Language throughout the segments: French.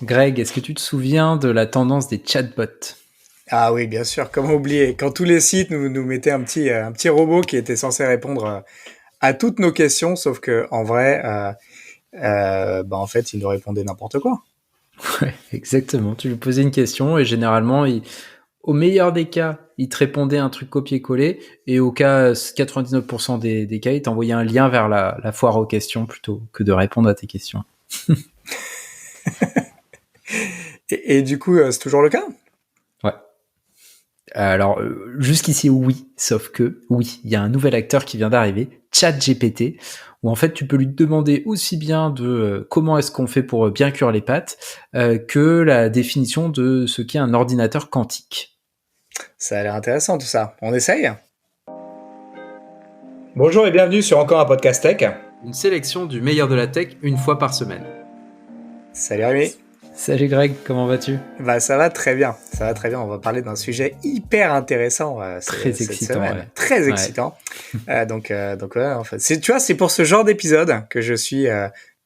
Greg, est-ce que tu te souviens de la tendance des chatbots? Ah oui, bien sûr, comment oublier? Quand tous les sites nous mettaient un petit robot qui était censé répondre à toutes nos questions, sauf que en vrai, en fait, il nous répondait n'importe quoi. Ouais, exactement. Tu lui posais une question et généralement, au meilleur des cas, il te répondait un truc copier-coller et au cas 99% des cas, il t'envoyait un lien vers la foire aux questions plutôt que de répondre à tes questions. Et du coup, c'est toujours le cas? Ouais. Alors, jusqu'ici, oui, sauf que, oui, il y a un nouvel acteur qui vient d'arriver, ChatGPT, où en fait, tu peux lui demander aussi bien de comment est-ce qu'on fait pour bien cuire les pâtes, que la définition de ce qu'est un ordinateur quantique. Ça a l'air intéressant tout ça. On essaye? Bonjour et bienvenue sur encore un podcast tech. Une sélection du meilleur de la tech une fois par semaine. Salut Rémi. Salut Greg, comment vas-tu? Bah ça va très bien, ça va très bien. On va parler d'un sujet hyper intéressant Très cette excitant, semaine, ouais. très Ouais. excitant. Donc ouais, en fait, tu vois, c'est pour ce genre d'épisode que je suis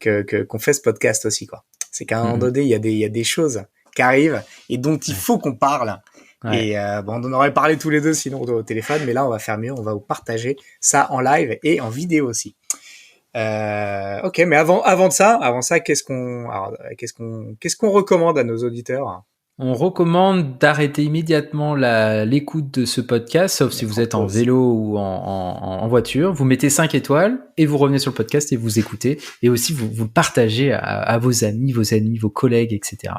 qu'on fait ce podcast aussi quoi. C'est qu'à un moment Mhm. donné, il y a des choses qui arrivent et dont il Ouais. faut qu'on parle. Ouais. Et on en aurait parlé tous les deux sinon au téléphone, mais là on va faire mieux, on va vous partager ça en live et en vidéo aussi. Ok, mais avant ça, qu'est-ce qu'on recommande à nos auditeurs? On recommande d'arrêter immédiatement l'écoute de ce podcast, sauf si Mettre vous en êtes en pause. vélo ou en voiture. Vous mettez 5 étoiles et vous revenez sur le podcast et vous écoutez. Et aussi, vous le partagez à vos amis, vos collègues, etc.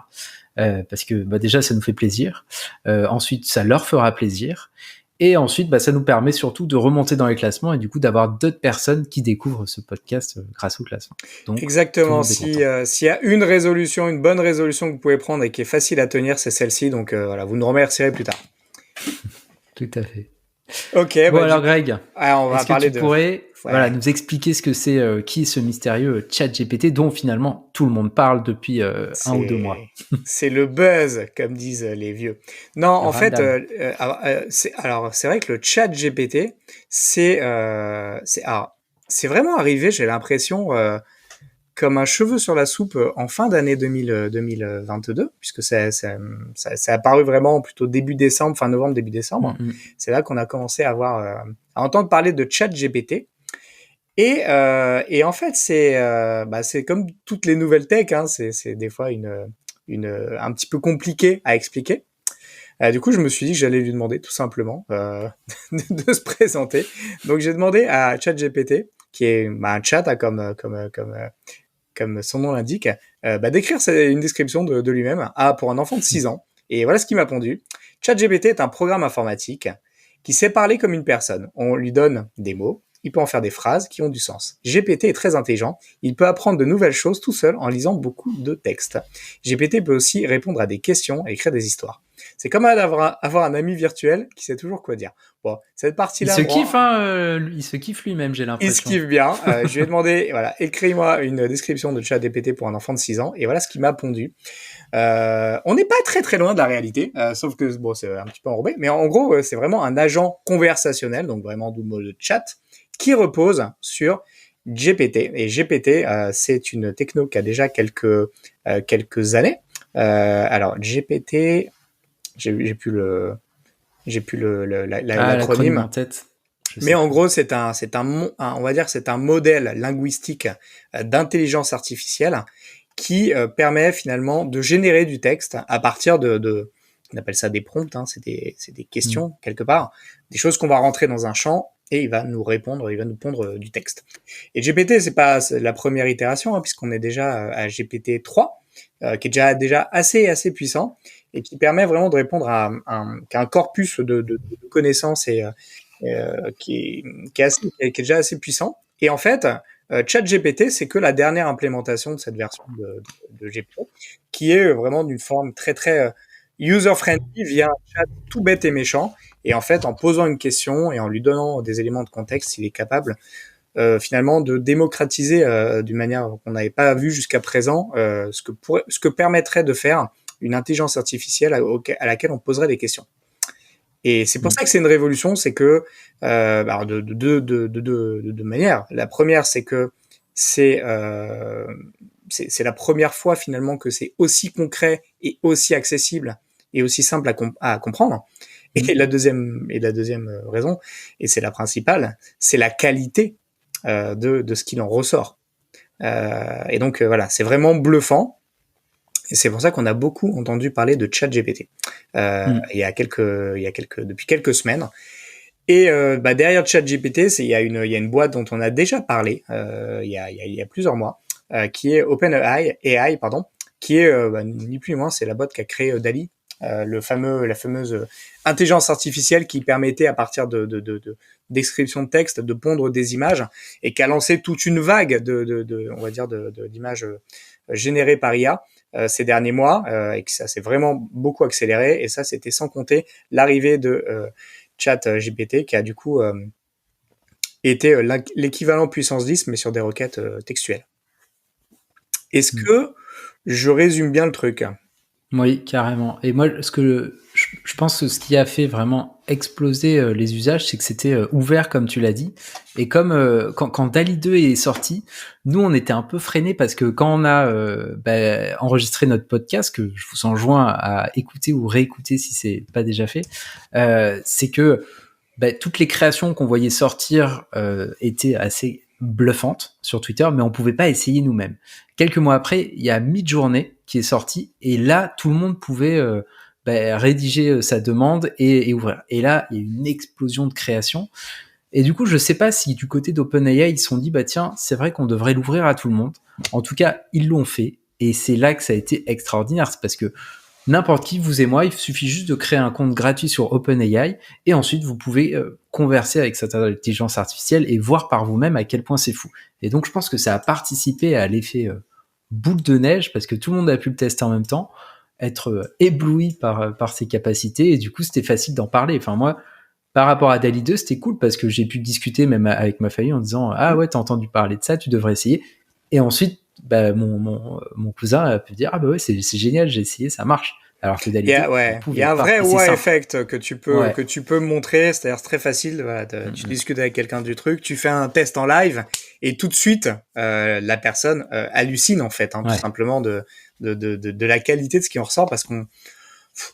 Parce que déjà, ça nous fait plaisir. Ensuite, ça leur fera plaisir. Et ensuite, ça nous permet surtout de remonter dans les classements et du coup d'avoir d'autres personnes qui découvrent ce podcast grâce au classement. Donc, tout le Exactement. monde est content. S'il y a une résolution, une bonne résolution que vous pouvez prendre et qui est facile à tenir, c'est celle-ci. Donc voilà, vous nous remercierez plus tard. Tout à fait. Ok, Bon bah du alors coup, Greg, on va est-ce que parler tu de. pourrais Ouais, nous expliquer ce que c'est, qui est ce mystérieux ChatGPT dont finalement tout le monde parle depuis 1 ou 2 mois. c'est le buzz, comme disent les vieux. Non, Le en fait, ramdam. c'est vrai que le chat GPT, c'est vraiment arrivé. J'ai l'impression comme un cheveu sur la soupe en fin d'année 2022, puisque c'est apparu vraiment plutôt début décembre, fin novembre, début décembre. Mm, C'est là qu'on a commencé à entendre parler de ChatGPT. Et en fait, c'est comme toutes les nouvelles tech, hein, c'est des fois un petit peu compliqué à expliquer. Du coup, je me suis dit que j'allais lui demander tout simplement de se présenter. Donc, j'ai demandé à ChatGPT, qui est un chat hein, comme son nom l'indique, d'écrire une description de lui-même pour un enfant de 6 ans. Et voilà ce qu'il m'a pondu. ChatGPT est un programme informatique qui sait parler comme une personne. On lui donne des mots, il peut en faire des phrases qui ont du sens. GPT est très intelligent, il peut apprendre de nouvelles choses tout seul en lisant beaucoup de textes. GPT peut aussi répondre à des questions et écrire des histoires. C'est comme avoir un ami virtuel qui sait toujours quoi dire. Bon, cette Il partie-là, se bon, kiffe, hein, il se kiffe lui-même, j'ai il se l'impression. kiffe bien. Je lui ai demandé, voilà, écris-moi une description de ChatGPT pour un enfant de 6 ans. Et voilà ce qu'il m'a pondu. On n'est pas très très loin de la réalité, sauf que bon, c'est un petit peu enrobé. Mais en gros, c'est vraiment un agent conversationnel, donc vraiment du mode chat, qui repose sur GPT. Et GPT, c'est une techno qui a déjà quelques années. Alors GPT, j'ai plus Ah, l'acronyme l'acronyme. en tête, je Mais sais en plus. gros, on va dire, c'est un modèle linguistique d'intelligence artificielle qui permet finalement de générer du texte à partir on appelle ça des prompts, hein, c'est des Mm. questions quelque part, des choses qu'on va rentrer dans un champ et il va nous pondre du texte. Et GPT, c'est la première itération, hein, puisqu'on est déjà à GPT 3, qui est déjà assez puissant et qui permet vraiment de répondre qu'à un corpus de connaissances qui est déjà assez puissant. Et en fait, ChatGPT, c'est que la dernière implémentation de cette version de GPT, qui est vraiment d'une forme très très user-friendly via un chat tout bête et méchant. Et en fait, en posant une question et en lui donnant des éléments de contexte, il est capable finalement de démocratiser d'une manière qu'on n'avait pas vu jusqu'à présent ce que permettrait de faire une intelligence artificielle à laquelle on poserait des questions. Et c'est pour Mm. ça que c'est une révolution, c'est que de manières. La première, c'est que c'est c'est la première fois finalement que c'est aussi concret et aussi accessible et aussi simple à comprendre. Et la deuxième raison, et c'est la principale, c'est la qualité de ce qu'il en ressort. Et donc voilà, c'est vraiment bluffant. Et c'est pour ça qu'on a beaucoup entendu parler de ChatGPT depuis quelques semaines. Et derrière ChatGPT, il y a une boîte dont on a déjà parlé il y a plusieurs mois, qui est OpenAI, qui est ni plus ni moins, c'est la boîte qui a créé DALL-E, la fameuse intelligence artificielle qui permettait à partir de description de texte de pondre des images et qui a lancé toute une vague d'images générées par IA ces derniers mois et que ça s'est vraiment beaucoup accéléré. Et ça, c'était sans compter l'arrivée de ChatGPT qui a du coup été l'équivalent puissance 10 mais sur des requêtes textuelles. Est-ce que je résume bien le truc? Oui, carrément. Et moi, je pense que ce qui a fait vraiment exploser les usages, c'est que c'était ouvert, comme tu l'as dit. Et comme quand DALL-E 2 est sorti, nous, on était un peu freinés parce que quand on a enregistré notre podcast, que je vous enjoins à écouter ou réécouter si c'est pas déjà fait, c'est que toutes les créations qu'on voyait sortir étaient assez bluffantes sur Twitter, mais on pouvait pas essayer nous-mêmes. Quelques mois après, il y a Midjourney qui est sorti, et là, tout le monde pouvait rédiger sa demande et ouvrir. Et là, il y a une explosion de création. Et du coup, je sais pas si du côté d'OpenAI, ils se sont dit, tiens, c'est vrai qu'on devrait l'ouvrir à tout le monde. En tout cas, ils l'ont fait, et c'est là que ça a été extraordinaire. C'est parce que n'importe qui, vous et moi, il suffit juste de créer un compte gratuit sur OpenAI et ensuite vous pouvez converser avec cette intelligence artificielle et voir par vous-même à quel point c'est fou. Et donc je pense que ça a participé à l'effet boule de neige parce que tout le monde a pu le tester en même temps, être ébloui par ses capacités et du coup c'était facile d'en parler. Enfin moi, par rapport à DALL-E 2, c'était cool parce que j'ai pu discuter même avec ma famille en disant « Ah ouais, t'as entendu parler de ça, tu devrais essayer. » Et ensuite, mon cousin a pu dire « Ah ouais, c'est génial, j'ai essayé, ça marche. » Alors que DALL-E 2, il y a un vrai wow effect que tu peux montrer, c'est-à-dire c'est très facile. Voilà, tu discutes avec quelqu'un du truc, tu fais un test en live et tout de suite la personne hallucine en fait, tout simplement de la qualité de ce qui en ressort parce qu'on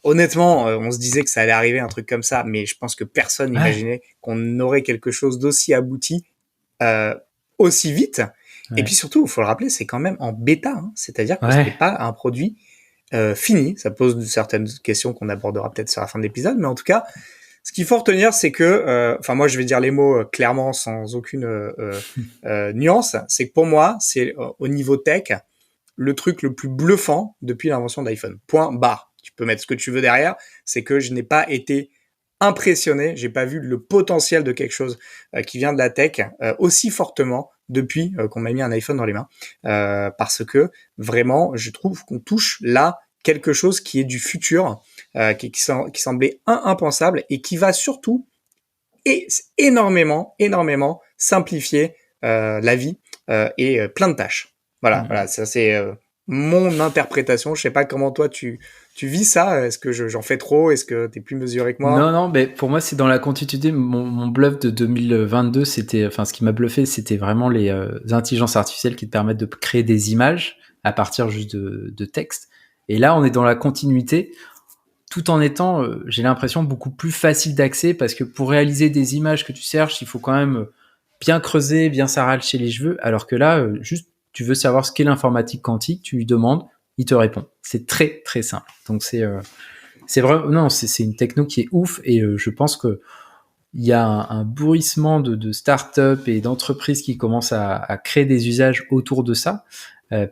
honnêtement, on se disait que ça allait arriver un truc comme ça, mais je pense que personne n'imaginait qu'on aurait quelque chose d'aussi abouti aussi vite. Et puis surtout, il faut le rappeler, c'est quand même en bêta, c'est-à-dire que c'est pas un produit fini. Ça pose certaines questions qu'on abordera peut-être sur la fin de l'épisode, mais en tout cas, ce qu'il faut retenir, c'est que, moi, je vais dire les mots clairement sans aucune nuance. C'est que pour moi, c'est au niveau tech le truc le plus bluffant depuis l'invention d'iPhone. Point barre. Tu peux mettre ce que tu veux derrière. C'est que je n'ai pas été impressionné, j'ai pas vu le potentiel de quelque chose qui vient de la tech aussi fortement depuis qu'on m'a mis un iPhone dans les mains, parce que vraiment, je trouve qu'on touche là quelque chose qui est du futur, qui semblait impensable et qui va surtout énormément simplifier la vie et plein de tâches. Voilà, ça c'est mon interprétation. Je sais pas comment toi tu vis ça. Est-ce que j'en fais trop? Est-ce que t'es plus mesuré que moi? Non, mais pour moi c'est dans la continuité. Mon bluff de 2022, ce qui m'a bluffé, c'était vraiment les intelligences artificielles qui te permettent de créer des images à partir juste de texte. Et là, on est dans la continuité, tout en étant, j'ai l'impression, beaucoup plus facile d'accès parce que pour réaliser des images que tu cherches, il faut quand même bien creuser, bien s'arracher les cheveux. Alors que là, juste tu veux savoir ce qu'est l'informatique quantique, tu lui demandes, il te répond. C'est très très simple. Donc c'est vraiment, non, c'est une techno qui est ouf et je pense que il y a un bourrissement de start-up et d'entreprises qui commencent à créer des usages autour de ça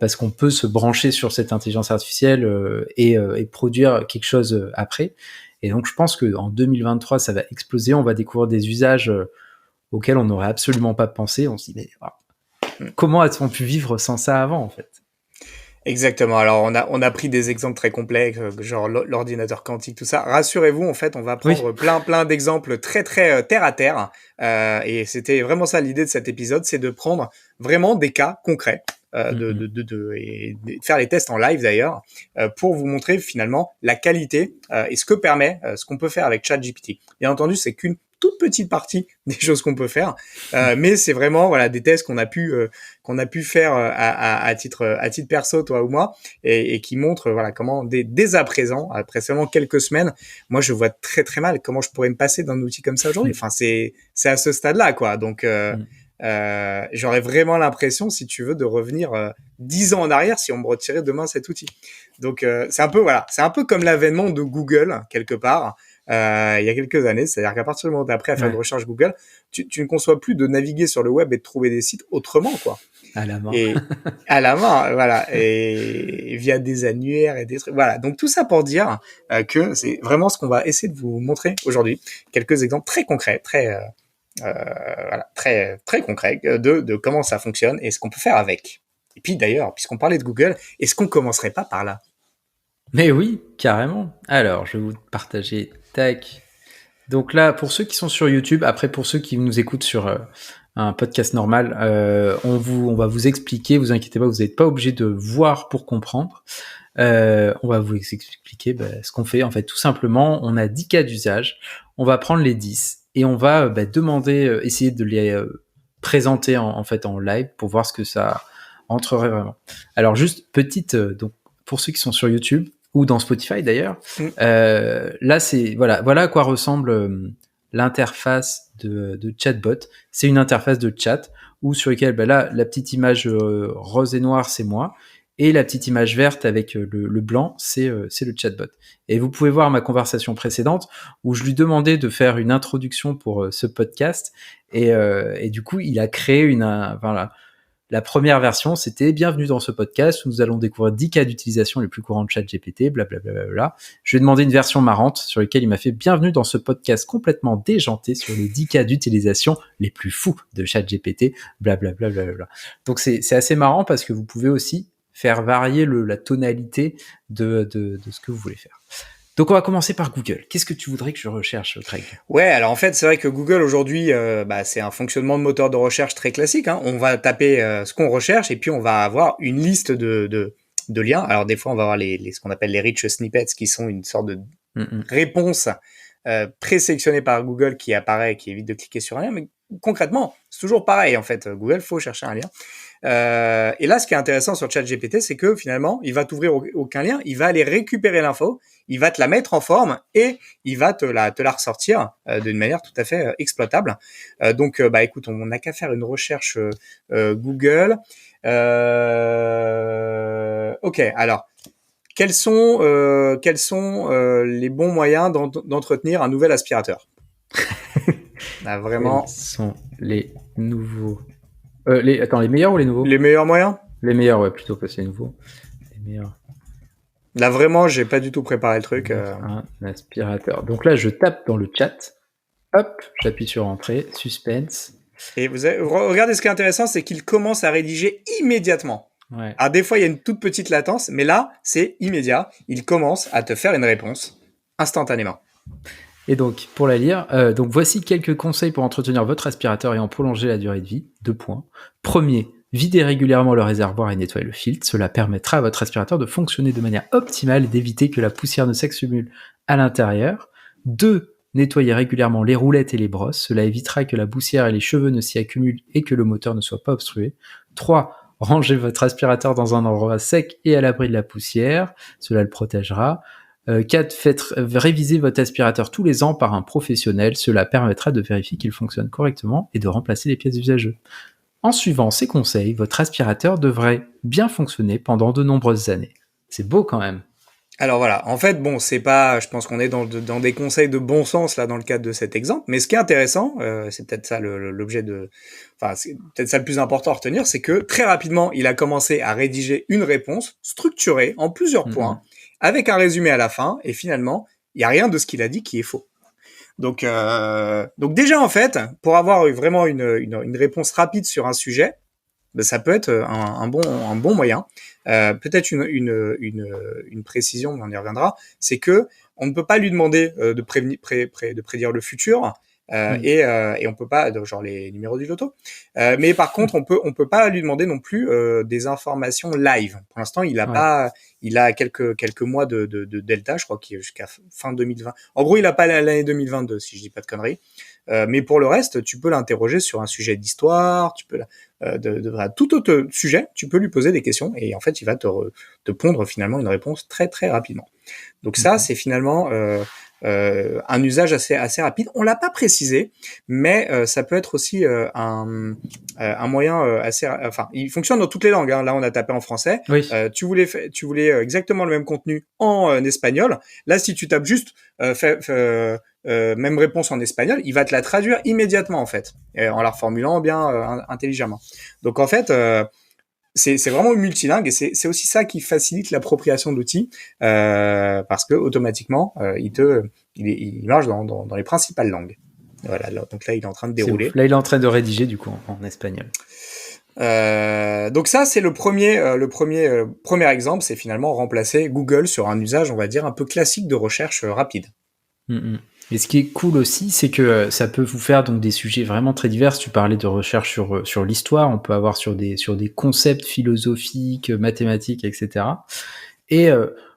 parce qu'on peut se brancher sur cette intelligence artificielle et produire quelque chose après. Et donc je pense que en 2023 ça va exploser. On va découvrir des usages auxquels on n'aurait absolument pas pensé. On se dit mais comment a-t-on pu vivre sans ça avant en fait? Exactement. Alors on a pris des exemples très complexes, genre l'ordinateur quantique, tout ça. Rassurez-vous, en fait, on va prendre plein d'exemples très terre à terre. Et c'était vraiment ça l'idée de cet épisode, c'est de prendre vraiment des cas concrets, et de faire les tests en live d'ailleurs, pour vous montrer finalement la qualité et ce que permet, ce qu'on peut faire avec ChatGPT. Bien entendu, c'est qu'une toute petite partie des choses qu'on peut faire, mais c'est vraiment voilà des tests qu'on a pu faire à titre perso, toi ou moi, et qui montrent voilà comment dès à présent, après seulement quelques semaines, moi je vois très très mal comment je pourrais me passer d'un outil comme ça aujourd'hui. Enfin c'est à ce stade-là quoi. Donc j'aurais vraiment l'impression, si tu veux, de revenir 10 ans en arrière si on me retirait demain cet outil. Donc c'est un peu comme l'avènement de Google quelque part. Il y a quelques années, c'est-à-dire qu'à partir du moment où tu as appris à faire une recherche Google, tu ne conçois plus de naviguer sur le web et de trouver des sites autrement, quoi. À la main. Et à la main, voilà, et via des annuaires et des trucs. Voilà, donc tout ça pour dire que c'est vraiment ce qu'on va essayer de vous montrer aujourd'hui. Quelques exemples très concrets, très concrets de comment ça fonctionne et ce qu'on peut faire avec. Et puis d'ailleurs, puisqu'on parlait de Google, est-ce qu'on commencerait pas par là? Mais oui, carrément. Alors, je vais vous partager. Tac. Donc là, pour ceux qui sont sur YouTube, après pour ceux qui nous écoutent sur un podcast normal, on va vous expliquer. Vous inquiétez pas, vous n'êtes pas obligé de voir pour comprendre. On va vous expliquer ce qu'on fait. En fait, tout simplement, on a 10 cas d'usage. On va prendre les 10 et on va demander, essayer de les présenter en fait en live pour voir ce que ça entrerait vraiment. Alors juste petite, donc pour ceux qui sont sur YouTube ou dans Spotify d'ailleurs, là c'est voilà à quoi ressemble l'interface de chatbot. C'est une interface de chat où sur lequel là la petite image rose et noire c'est moi. Et la petite image verte avec le blanc, c'est le chatbot. Et vous pouvez voir ma conversation précédente où je lui demandais de faire une introduction pour ce podcast. Et du coup, il a créé la première version, c'était bienvenue dans ce podcast où nous allons découvrir 10 cas d'utilisation les plus courants de ChatGPT, blablabla. Je lui ai demandé une version marrante sur laquelle il m'a fait bienvenue dans ce podcast complètement déjanté sur les 10 cas d'utilisation les plus fous de ChatGPT, blablabla. Donc c'est assez marrant parce que vous pouvez aussi faire varier la tonalité de ce que vous voulez faire. Donc on va commencer par Google. Qu'est-ce que tu voudrais que je recherche, Craig? Ouais, alors en fait, c'est vrai que Google aujourd'hui, c'est un fonctionnement de moteur de recherche très classique, hein. On va taper ce qu'on recherche et puis on va avoir une liste de liens. Alors des fois, on va avoir ce qu'on appelle les rich snippets, qui sont une sorte de réponse présélectionnée par Google qui apparaît, qui évite de cliquer sur un lien. Mais concrètement, c'est toujours pareil en fait. Google, faut chercher un lien. Et là, ce qui est intéressant sur ChatGPT, c'est que finalement, il va t'ouvrir aucun lien, il va aller récupérer l'info, il va te la mettre en forme et il va te la ressortir d'une manière tout à fait exploitable. Donc, écoute, on n'a qu'à faire une recherche Google. Ok, alors, quels sont les bons moyens d'entretenir un nouvel aspirateur? Vraiment. Quels sont les nouveaux... les meilleurs ou les nouveaux? Les meilleurs moyens? Les meilleurs, ouais, plutôt que c'est nouveau. Les meilleurs. Là, vraiment, j'ai pas du tout préparé le truc. Un aspirateur. Donc là, je tape dans le chat. Hop, j'appuie sur Entrée, suspense. Et regardez, ce qui est intéressant, c'est qu'il commence à rédiger immédiatement. Ouais. Alors des fois, il y a une toute petite latence, mais là, c'est immédiat. Il commence à te faire une réponse instantanément. Et donc, pour la lire, donc voici quelques conseils pour entretenir votre aspirateur et en prolonger la durée de vie. 2 points. Premier, videz régulièrement le réservoir et nettoyez le filtre. Cela permettra à votre aspirateur de fonctionner de manière optimale et d'éviter que la poussière ne s'accumule à l'intérieur. 2, nettoyez régulièrement les roulettes et les brosses. Cela évitera que la poussière et les cheveux ne s'y accumulent et que le moteur ne soit pas obstrué. 3, rangez votre aspirateur dans un endroit sec et à l'abri de la poussière. Cela le protégera. 4, faites réviser votre aspirateur tous les ans par un professionnel. Cela permettra de vérifier qu'il fonctionne correctement et de remplacer les pièces usageuses. En suivant ces conseils, votre aspirateur devrait bien fonctionner pendant de nombreuses années. C'est beau quand même. Alors voilà, en fait, bon, c'est pas, je pense qu'on est dans des conseils de bon sens là dans le cadre de cet exemple, mais ce qui est intéressant, c'est peut-être ça l'objet c'est peut-être ça le plus important à retenir, c'est que très rapidement, il a commencé à rédiger une réponse structurée en plusieurs points, avec un résumé à la fin, et finalement, il y a rien de ce qu'il a dit qui est faux. Donc déjà en fait, pour avoir vraiment une réponse rapide sur un sujet, ça peut être un bon moyen. Peut-être une précision, mais on y reviendra, c'est que on ne peut pas lui demander de prédire le futur, et on peut pas, genre les numéros du loto. Mais par contre, on peut pas lui demander non plus des informations live. Pour l'instant, il a quelques mois de delta, je crois qu'il est jusqu'à fin 2020. En gros, il a pas l'année 2022, si je dis pas de conneries. Mais pour le reste, tu peux l'interroger sur un sujet d'histoire, tu peux tout autre sujet, tu peux lui poser des questions et en fait, il va te pondre finalement une réponse très très rapidement. Donc ça, c'est finalement un usage assez rapide. On l'a pas précisé, mais ça peut être aussi un moyen enfin, il fonctionne dans toutes les langues. Hein. Là, on a tapé en français. Oui. Tu voulais exactement le même contenu en espagnol. Là, si tu tapes juste même réponse en espagnol, il va te la traduire immédiatement en fait, en la reformulant bien intelligemment. Donc en fait, c'est vraiment multilingue et c'est aussi ça qui facilite l'appropriation de l'outil parce que automatiquement il marche dans les principales langues. Voilà, donc là il est en train de dérouler. Là il est en train de rédiger du coup en espagnol. Donc ça c'est le premier exemple, c'est finalement remplacer Google sur un usage on va dire un peu classique de recherche rapide. Et ce qui est cool aussi, c'est que ça peut vous faire donc des sujets vraiment très divers. Tu parlais de recherche sur l'histoire, on peut avoir sur des concepts philosophiques, mathématiques, etc. Et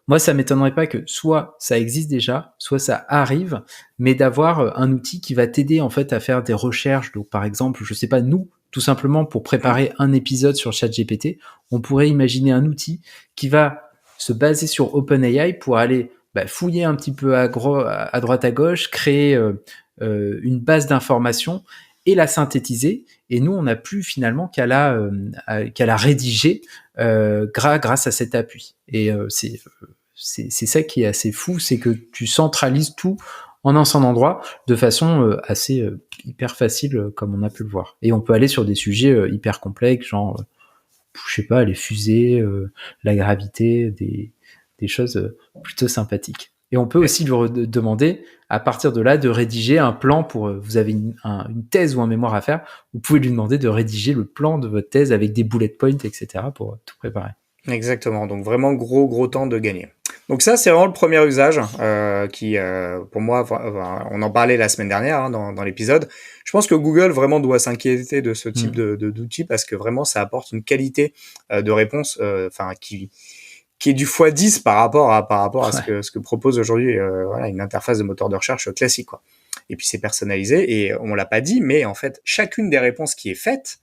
moi, ça m'étonnerait pas que soit ça existe déjà, soit ça arrive, mais d'avoir un outil qui va t'aider en fait à faire des recherches. Donc par exemple, je sais pas, nous, tout simplement pour préparer un épisode sur ChatGPT, on pourrait imaginer un outil qui va se baser sur OpenAI pour aller fouiller un petit peu à droite à gauche, créer une base d'informations et la synthétiser. Et nous, on n'a plus finalement qu'à la rédiger grâce à cet appui. Et c'est ça qui est assez fou, c'est que tu centralises tout en un seul endroit de façon assez hyper facile, comme on a pu le voir. Et on peut aller sur des sujets hyper complexes, genre, je sais pas, les fusées, la gravité, des choses plutôt sympathiques. Et on peut aussi lui demander, à partir de là, de rédiger un plan pour... Vous avez une thèse ou un mémoire à faire, vous pouvez lui demander de rédiger le plan de votre thèse avec des bullet points, etc. pour tout préparer. Exactement, donc vraiment gros temps de gagner. Donc ça, c'est vraiment le premier usage qui, pour moi, on en parlait la semaine dernière hein, dans l'épisode. Je pense que Google vraiment doit s'inquiéter de ce type d'outil parce que vraiment, ça apporte une qualité de réponse qui est du x10 par rapport à ce que propose aujourd'hui une interface de moteur de recherche classique, quoi. Et puis c'est personnalisé et on l'a pas dit, mais en fait, chacune des réponses qui est faite,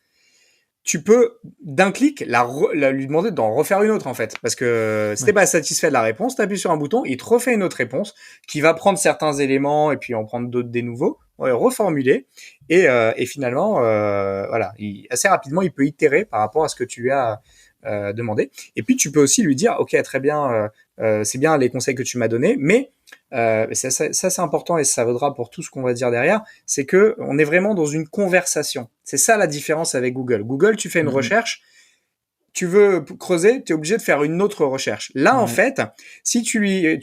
tu peux d'un clic lui demander d'en refaire une autre en fait, parce que si t'es pas satisfait de la réponse, t'appuies sur un bouton, il te refait une autre réponse qui va prendre certains éléments et puis en prendre d'autres des nouveaux, reformuler et finalement assez rapidement il peut itérer par rapport à ce que tu lui as demandé. Et puis tu peux aussi lui dire ok très bien, c'est bien les conseils que tu m'as donnés, mais ça c'est important et ça vaudra pour tout ce qu'on va dire derrière, c'est que on est vraiment dans une conversation. C'est ça la différence avec Google. Google, tu fais une recherche, tu veux creuser, tu es obligé de faire une autre recherche. Là, en fait, si tu lui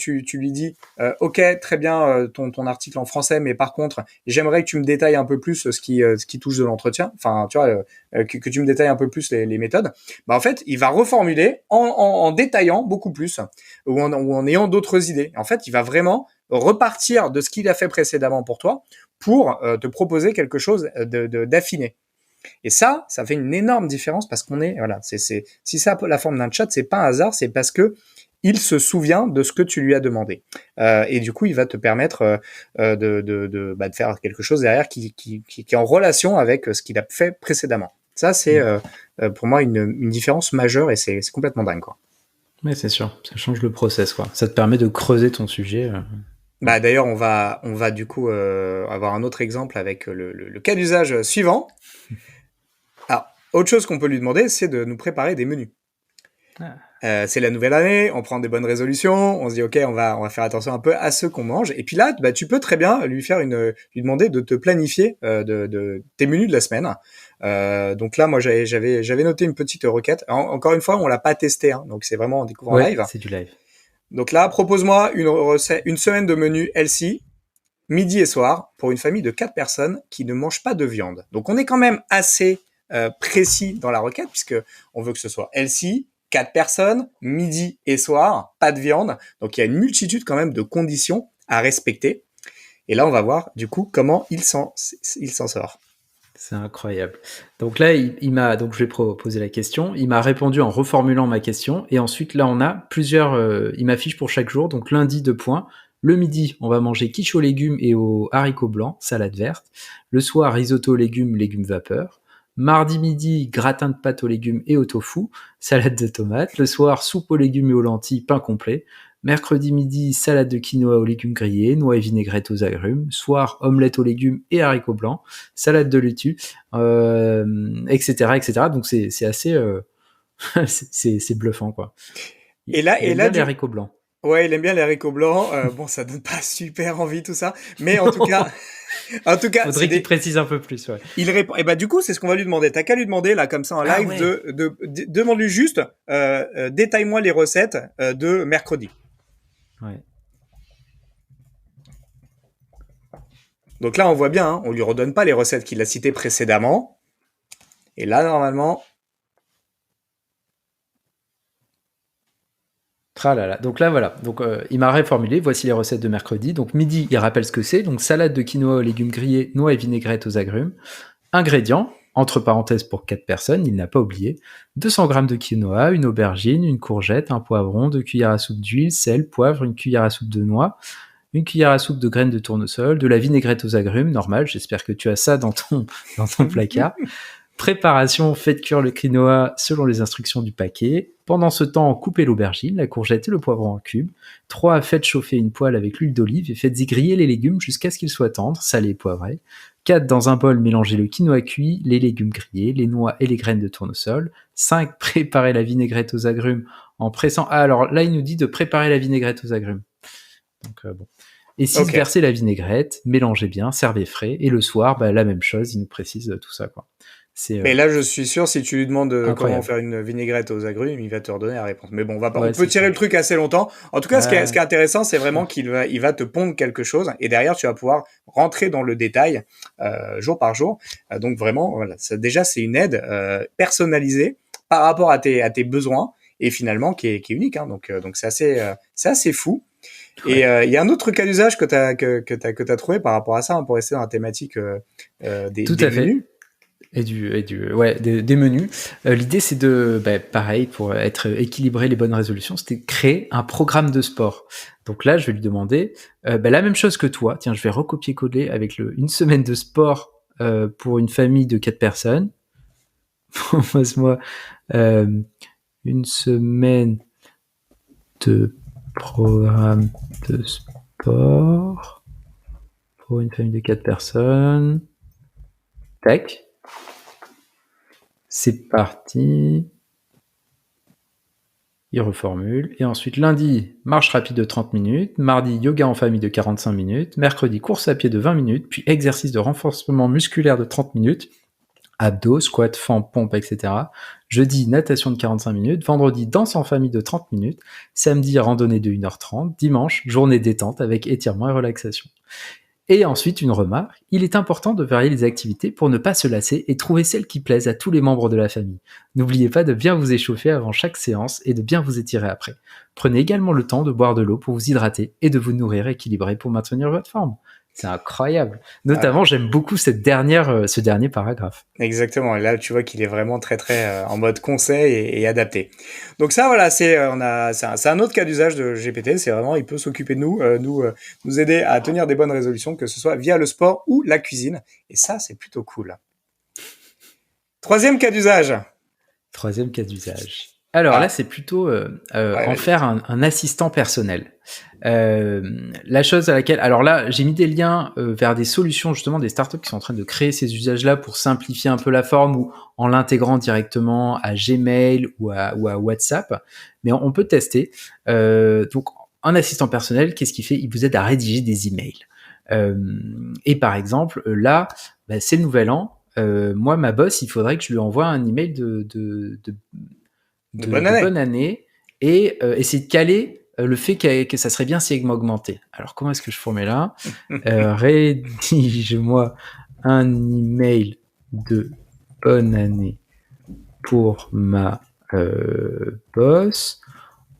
dis ok, très bien ton article en français, mais par contre, j'aimerais que tu me détailles un peu plus ce qui touche de l'entretien, enfin, tu vois, que tu me détailles un peu plus les méthodes. Bah en fait, il va reformuler en détaillant beaucoup plus ou en ayant d'autres idées. En fait, il va vraiment repartir de ce qu'il a fait précédemment pour toi pour te proposer quelque chose d'affiné. Et ça fait une énorme différence parce qu'on est, si ça a la forme d'un chat, c'est pas un hasard, c'est parce que il se souvient de ce que tu lui as demandé. Et du coup, il va te permettre de faire quelque chose derrière qui est en relation avec ce qu'il a fait précédemment. Ça, c'est pour moi une différence majeure et c'est complètement dingue, quoi. Oui, c'est sûr. Ça change le process, quoi. Ça te permet de creuser ton sujet. D'ailleurs, on va du coup avoir un autre exemple avec le cas d'usage suivant. Alors, autre chose qu'on peut lui demander, c'est de nous préparer des menus. C'est la nouvelle année, on prend des bonnes résolutions, on se dit ok, on va faire attention un peu à ce qu'on mange. Et puis là, tu peux très bien lui demander de te planifier de tes menus de la semaine. Donc là, moi, j'avais noté une petite requête. Encore une fois, on l'a pas testé, hein, donc c'est vraiment en découvrant live. C'est du live. Donc là, propose-moi une semaine de menu healthy, midi et soir, pour une famille de 4 personnes qui ne mangent pas de viande. Donc on est quand même assez précis dans la requête, puisque on veut que ce soit healthy, 4 personnes, midi et soir, pas de viande. Donc il y a une multitude quand même de conditions à respecter. Et là, on va voir du coup comment il s'en sort. C'est incroyable. Donc là, donc je vais poser la question. Il m'a répondu en reformulant ma question. Et ensuite, là, on a plusieurs. Il m'affiche pour chaque jour. Donc lundi, 2 points. Le midi, on va manger quiche aux légumes et aux haricots blancs, salade verte. Le soir, risotto aux légumes, légumes vapeur. Mardi midi, gratin de pâtes aux légumes et au tofu, salade de tomates. Le soir, soupe aux légumes et aux lentilles, pain complet. Mercredi midi, salade de quinoa aux légumes grillés, noix et vinaigrette aux agrumes. Soir, omelette aux légumes et haricots blancs. Salade de laitue, etc., etc. Donc c'est assez, c'est bluffant quoi. Et là, il aime bien les haricots blancs. Ouais, il aime bien les haricots blancs. Bon, ça donne pas super envie tout ça, mais en tout cas, Faudrait qu'il précise un peu plus. Ouais. Il répond. Et bah du coup, c'est ce qu'on va lui demander. T'as qu'à lui demander là, comme ça en live, ouais. Demande-lui juste, détaille-moi les recettes de mercredi. Ouais. Donc là, on voit bien, hein, on lui redonne pas les recettes qu'il a citées précédemment. Et là, normalement. Tralala. Donc là, voilà. Donc il m'a reformulé. Voici les recettes de mercredi. Donc midi, il rappelle ce que c'est. Donc salade de quinoa aux légumes grillés, noix et vinaigrette aux agrumes. Ingrédients, entre parenthèses pour 4 personnes, il n'a pas oublié. 200 g de quinoa, une aubergine, une courgette, un poivron, 2 cuillères à soupe d'huile, sel, poivre, une cuillère à soupe de noix, une cuillère à soupe de graines de tournesol, de la vinaigrette aux agrumes, normal, j'espère que tu as ça dans ton placard. Préparation, faites cuire le quinoa selon les instructions du paquet. Pendant ce temps, coupez l'aubergine, la courgette et le poivron en cubes. 3. Faites chauffer une poêle avec l'huile d'olive et faites-y griller les légumes jusqu'à ce qu'ils soient tendres, salés et poivrés. 4. Dans un bol, mélangez le quinoa cuit, les légumes grillés, les noix et les graines de tournesol. 5. Préparez la vinaigrette aux agrumes en pressant... Ah, alors là, il nous dit de préparer la vinaigrette aux agrumes. Donc, bon. Et 6. Okay. Versez la vinaigrette, mélangez bien, servez frais. Et le soir, la même chose, il nous précise tout ça, quoi. Mais là, je suis sûr, si tu lui demandes comment faire une vinaigrette aux agrumes, il va te redonner la réponse. Mais bon, on peut tirer le truc assez longtemps. En tout cas, ce qui est intéressant, c'est vraiment qu'il va te pondre quelque chose, et derrière, tu vas pouvoir rentrer dans le détail jour par jour. Donc vraiment, voilà, déjà, c'est une aide personnalisée par rapport à tes besoins, et finalement, qui est unique. Hein. Donc c'est assez fou. Ouais. Et il y a un autre cas d'usage que t'as trouvé par rapport à ça, hein, pour rester dans la thématique des menus. Des menus. L'idée, c'est pareil, pour être équilibré, les bonnes résolutions, c'était de créer un programme de sport. Donc là, je vais lui demander la même chose que toi. Tiens, je vais recopier-coller avec une semaine de sport pour une famille de 4 personnes. Passe-moi une semaine de programme de sport pour une famille de 4 personnes. Tac. C'est parti. Il reformule. Et ensuite, lundi, marche rapide de 30 minutes. Mardi, yoga en famille de 45 minutes. Mercredi, course à pied de 20 minutes. Puis exercice de renforcement musculaire de 30 minutes. Abdos, squat, fente, pompe, etc. Jeudi, natation de 45 minutes. Vendredi, danse en famille de 30 minutes. Samedi, randonnée de 1h30. Dimanche, journée détente avec étirement et relaxation. Et ensuite, une remarque, il est important de varier les activités pour ne pas se lasser et trouver celles qui plaisent à tous les membres de la famille. N'oubliez pas de bien vous échauffer avant chaque séance et de bien vous étirer après. Prenez également le temps de boire de l'eau pour vous hydrater et de vous nourrir équilibré pour maintenir votre forme. C'est incroyable. Notamment, j'aime beaucoup ce dernier paragraphe. Exactement. Et là, tu vois qu'il est vraiment très, très en mode conseil et adapté. Donc ça, voilà, c'est un autre cas d'usage de GPT. C'est vraiment, il peut s'occuper de nous, nous aider à tenir des bonnes résolutions, que ce soit via le sport ou la cuisine. Et ça, c'est plutôt cool. Troisième cas d'usage. Alors là, c'est plutôt en faire un assistant personnel. La chose à laquelle... Alors là, j'ai mis des liens vers des solutions, justement, des startups qui sont en train de créer ces usages-là pour simplifier un peu la forme ou en l'intégrant directement à Gmail ou à WhatsApp. Mais on peut tester. Donc, un assistant personnel, qu'est-ce qu'il fait ? Il vous aide à rédiger des emails. Et par exemple, là, c'est le nouvel an. Moi, ma boss, il faudrait que je lui envoie un email de bonne année et essayer de caler le fait que ça serait bien si elle m'augmentait. Alors, comment est-ce que je formule là ? Rédige-moi un email de bonne année pour ma boss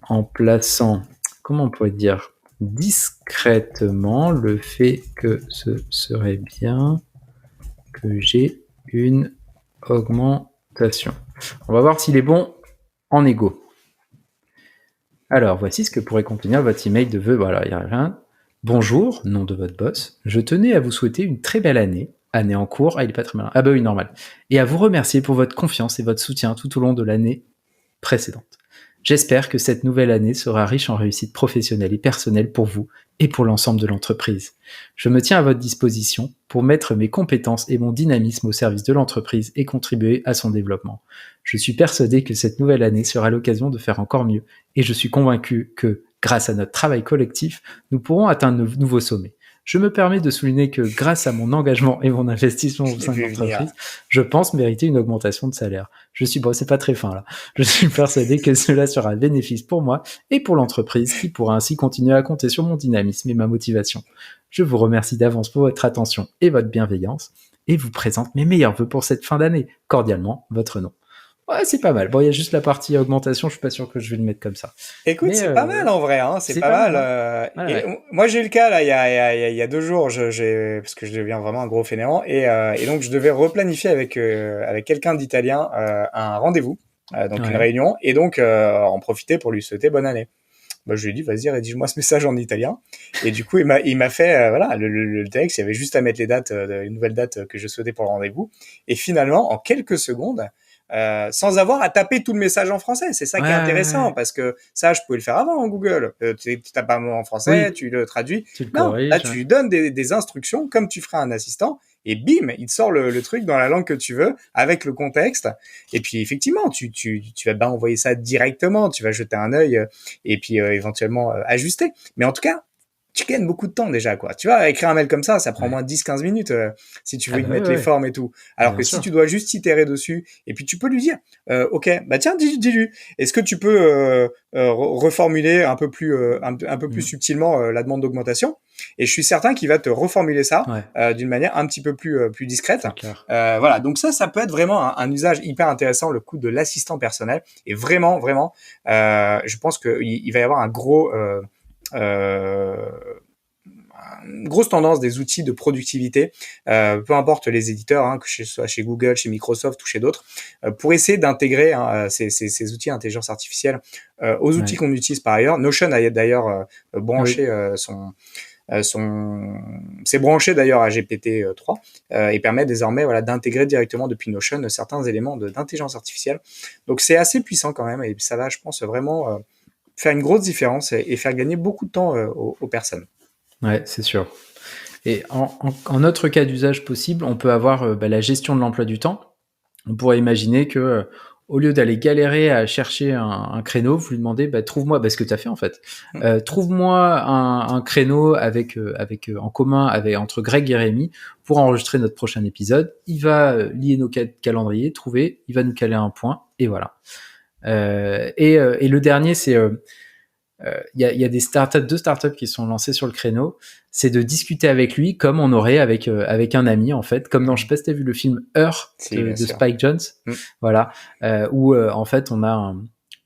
en plaçant, comment on pourrait dire ? discrètement le fait que ce serait bien que j'ai une augmentation. On va voir s'il est bon en égo. Alors, voici ce que pourrait contenir votre email de vœux. Voilà, il n'y a rien. Bonjour, nom de votre boss. Je tenais à vous souhaiter une très belle année. Année en cours. Ah, il est pas très malin. Ah bah oui, normal. Et à vous remercier pour votre confiance et votre soutien tout au long de l'année précédente. J'espère que cette nouvelle année sera riche en réussite professionnelle et personnelle pour vous et pour l'ensemble de l'entreprise. Je me tiens à votre disposition pour mettre mes compétences et mon dynamisme au service de l'entreprise et contribuer à son développement. Je suis persuadé que cette nouvelle année sera l'occasion de faire encore mieux et je suis convaincu que, grâce à notre travail collectif, nous pourrons atteindre de nouveaux sommets. Je me permets de souligner que grâce à mon engagement et mon investissement au sein de l'entreprise, je pense mériter une augmentation de salaire. C'est pas très fin là. Je suis persuadé que cela sera un bénéfice pour moi et pour l'entreprise qui pourra ainsi continuer à compter sur mon dynamisme et ma motivation. Je vous remercie d'avance pour votre attention et votre bienveillance et vous présente mes meilleurs vœux pour cette fin d'année. Cordialement, votre nom. Ouais, c'est pas mal. Bon, il y a juste la partie augmentation, je suis pas sûr que je vais le mettre comme ça. Écoute, Mais, c'est pas mal en vrai, hein, c'est pas mal. Ouais. Moi, j'ai eu le cas là, il y a 2 jours, parce que je deviens vraiment un gros fainéant, et donc je devais replanifier avec quelqu'un d'italien un rendez-vous, donc une réunion, et donc en profiter pour lui souhaiter bonne année. Bah, je lui ai dit, vas-y, rédige-moi ce message en italien. Et du coup, il m'a fait, voilà, le texte. Il y avait juste à mettre les dates, une nouvelle date que je souhaitais pour le rendez-vous. Et finalement, en quelques secondes, sans avoir à taper tout le message en français. C'est ça qui est intéressant, parce que ça, je pouvais le faire avant en Google. Tu tapes un mot en français, tu le traduis. Tu le Non, corriges, là, tu lui donnes des instructions comme tu ferais un assistant. Et bim, il te sort le truc dans la langue que tu veux, avec le contexte. Et puis, effectivement, tu vas pas envoyer ça directement. Tu vas jeter un œil et puis éventuellement ajuster. Mais en tout cas, tu gagnes beaucoup de temps déjà, quoi. Tu vois, écrire un mail comme ça prend moins de 10-15 minutes si tu veux y mettre les formes et tout. Alors que si tu dois juste itérer dessus, et puis tu peux lui dire, ok, bah tiens, dis-lui, est-ce que tu peux reformuler un peu plus subtilement la demande d'augmentation? Et je suis certain qu'il va te reformuler ça d'une manière un petit peu plus discrète. Voilà, donc ça peut être vraiment un usage hyper intéressant, le coup de l'assistant personnel. Et vraiment, je pense qu'il va y avoir une grosse tendance des outils de productivité, peu importe les éditeurs, hein, que ce soit chez Google, chez Microsoft ou chez d'autres, pour essayer d'intégrer ces outils d'intelligence artificielle aux outils qu'on utilise par ailleurs. Notion a d'ailleurs branché c'est branché d'ailleurs à GPT-3 et permet désormais d'intégrer directement depuis Notion certains éléments d'intelligence artificielle. Donc c'est assez puissant quand même et ça va, je pense, vraiment faire une grosse différence et faire gagner beaucoup de temps aux personnes. Ouais, c'est sûr. Et en autre cas d'usage possible, on peut avoir la gestion de l'emploi du temps. On pourrait imaginer que au lieu d'aller galérer à chercher un créneau, vous lui demandez trouve-moi ce que tu as fait en fait. Trouve-moi un créneau en commun entre Greg et Rémi pour enregistrer notre prochain épisode. Il va lier nos calendriers, il va nous caler un point et voilà. Et le dernier, c'est il y a deux startups qui sont lancées sur le créneau, c'est de discuter avec lui comme on aurait avec un ami en fait, comme dans, je sais pas si t'as vu le film Her de Spike Jonze, voilà, où en fait on a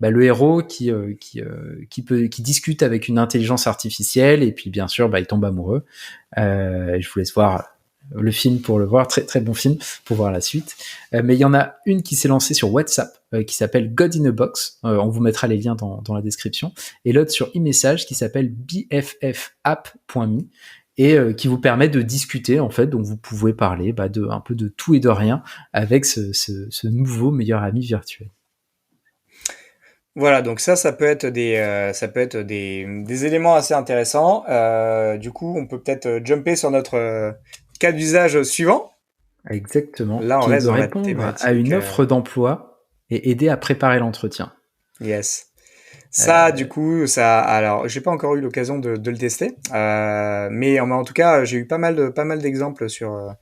le héros qui discute avec une intelligence artificielle et puis bien sûr il tombe amoureux. Je vous laisse voir le film pour le voir, très très bon film pour voir la suite. Mais il y en a une qui s'est lancée sur WhatsApp qui s'appelle God in a Box, on vous mettra les liens dans la description, et l'autre sur e-message qui s'appelle bffapp.me et qui vous permet de discuter en fait, donc vous pouvez parler un peu de tout et de rien avec ce nouveau meilleur ami virtuel. Voilà, donc ça peut être des éléments assez intéressants. Du coup, on peut peut-être jumper sur notre cas d'usage suivant. Exactement. Là, on qui est reste de dans répondre à une offre d'emploi et aider à préparer l'entretien. Yes. Ça, du coup, alors, j'ai pas encore eu l'occasion de le tester, mais en tout cas, j'ai eu pas mal d'exemples sur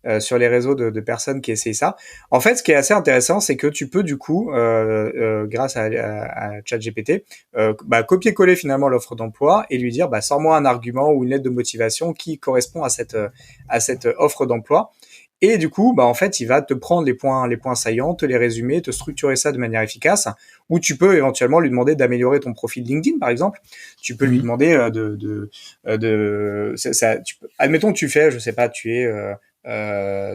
les réseaux de personnes qui essayent ça. En fait, ce qui est assez intéressant, c'est que tu peux du coup, grâce à ChatGPT, copier-coller finalement l'offre d'emploi et lui dire, sors-moi un argument ou une lettre de motivation qui correspond à cette offre d'emploi. Et du coup, bah en fait, il va te prendre les points saillants, te les résumer, te structurer ça de manière efficace. Ou tu peux éventuellement lui demander d'améliorer ton profil LinkedIn, par exemple. Tu peux lui demander admettons que tu fais, je sais pas,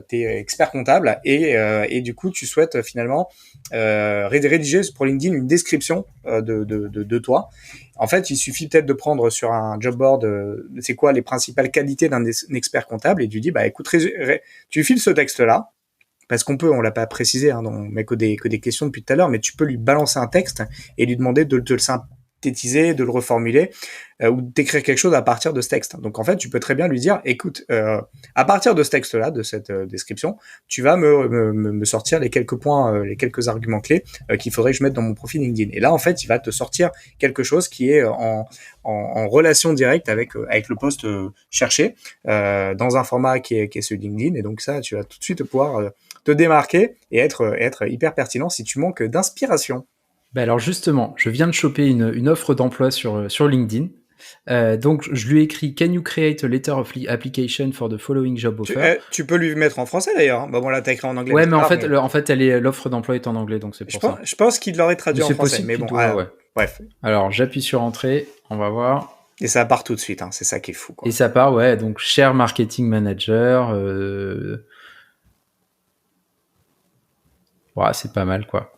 t'es expert comptable et du coup tu souhaites finalement rédiger pour LinkedIn une description de toi. En fait, il suffit peut-être de prendre sur un job board c'est quoi les principales qualités d'un expert comptable et tu dis bah écoute, tu files ce texte-là parce on l'a pas précisé, hein, on met que des questions depuis tout à l'heure, mais tu peux lui balancer un texte et lui demander de le synthétiser, de le reformuler ou d'écrire quelque chose à partir de ce texte. Donc en fait, tu peux très bien lui dire, écoute, à partir de ce texte-là, de cette description, tu vas me sortir les quelques points, les quelques arguments clés qu'il faudrait que je mette dans mon profil LinkedIn. Et là, en fait, il va te sortir quelque chose qui est en relation directe avec le poste cherché dans un format qui est celui de LinkedIn. Et donc ça, tu vas tout de suite pouvoir te démarquer et être hyper pertinent si tu manques d'inspiration. Bah alors justement, je viens de choper une offre d'emploi sur LinkedIn. Donc je lui ai écrit Can you create a letter of application for the following job offer? Tu peux lui mettre en français d'ailleurs. Bah bon là t'as écrit en anglais. Ouais, mais en fait, l'offre d'emploi est en anglais, donc c'est pour ça. Je pense qu'il l'aurait traduit en français, mais bon. Ouais. Bref. Alors j'appuie sur entrée, on va voir. Et ça part tout de suite, hein, c'est ça qui est fou, quoi. Et ça part, ouais. Donc cher marketing manager. Ouais, c'est pas mal, quoi.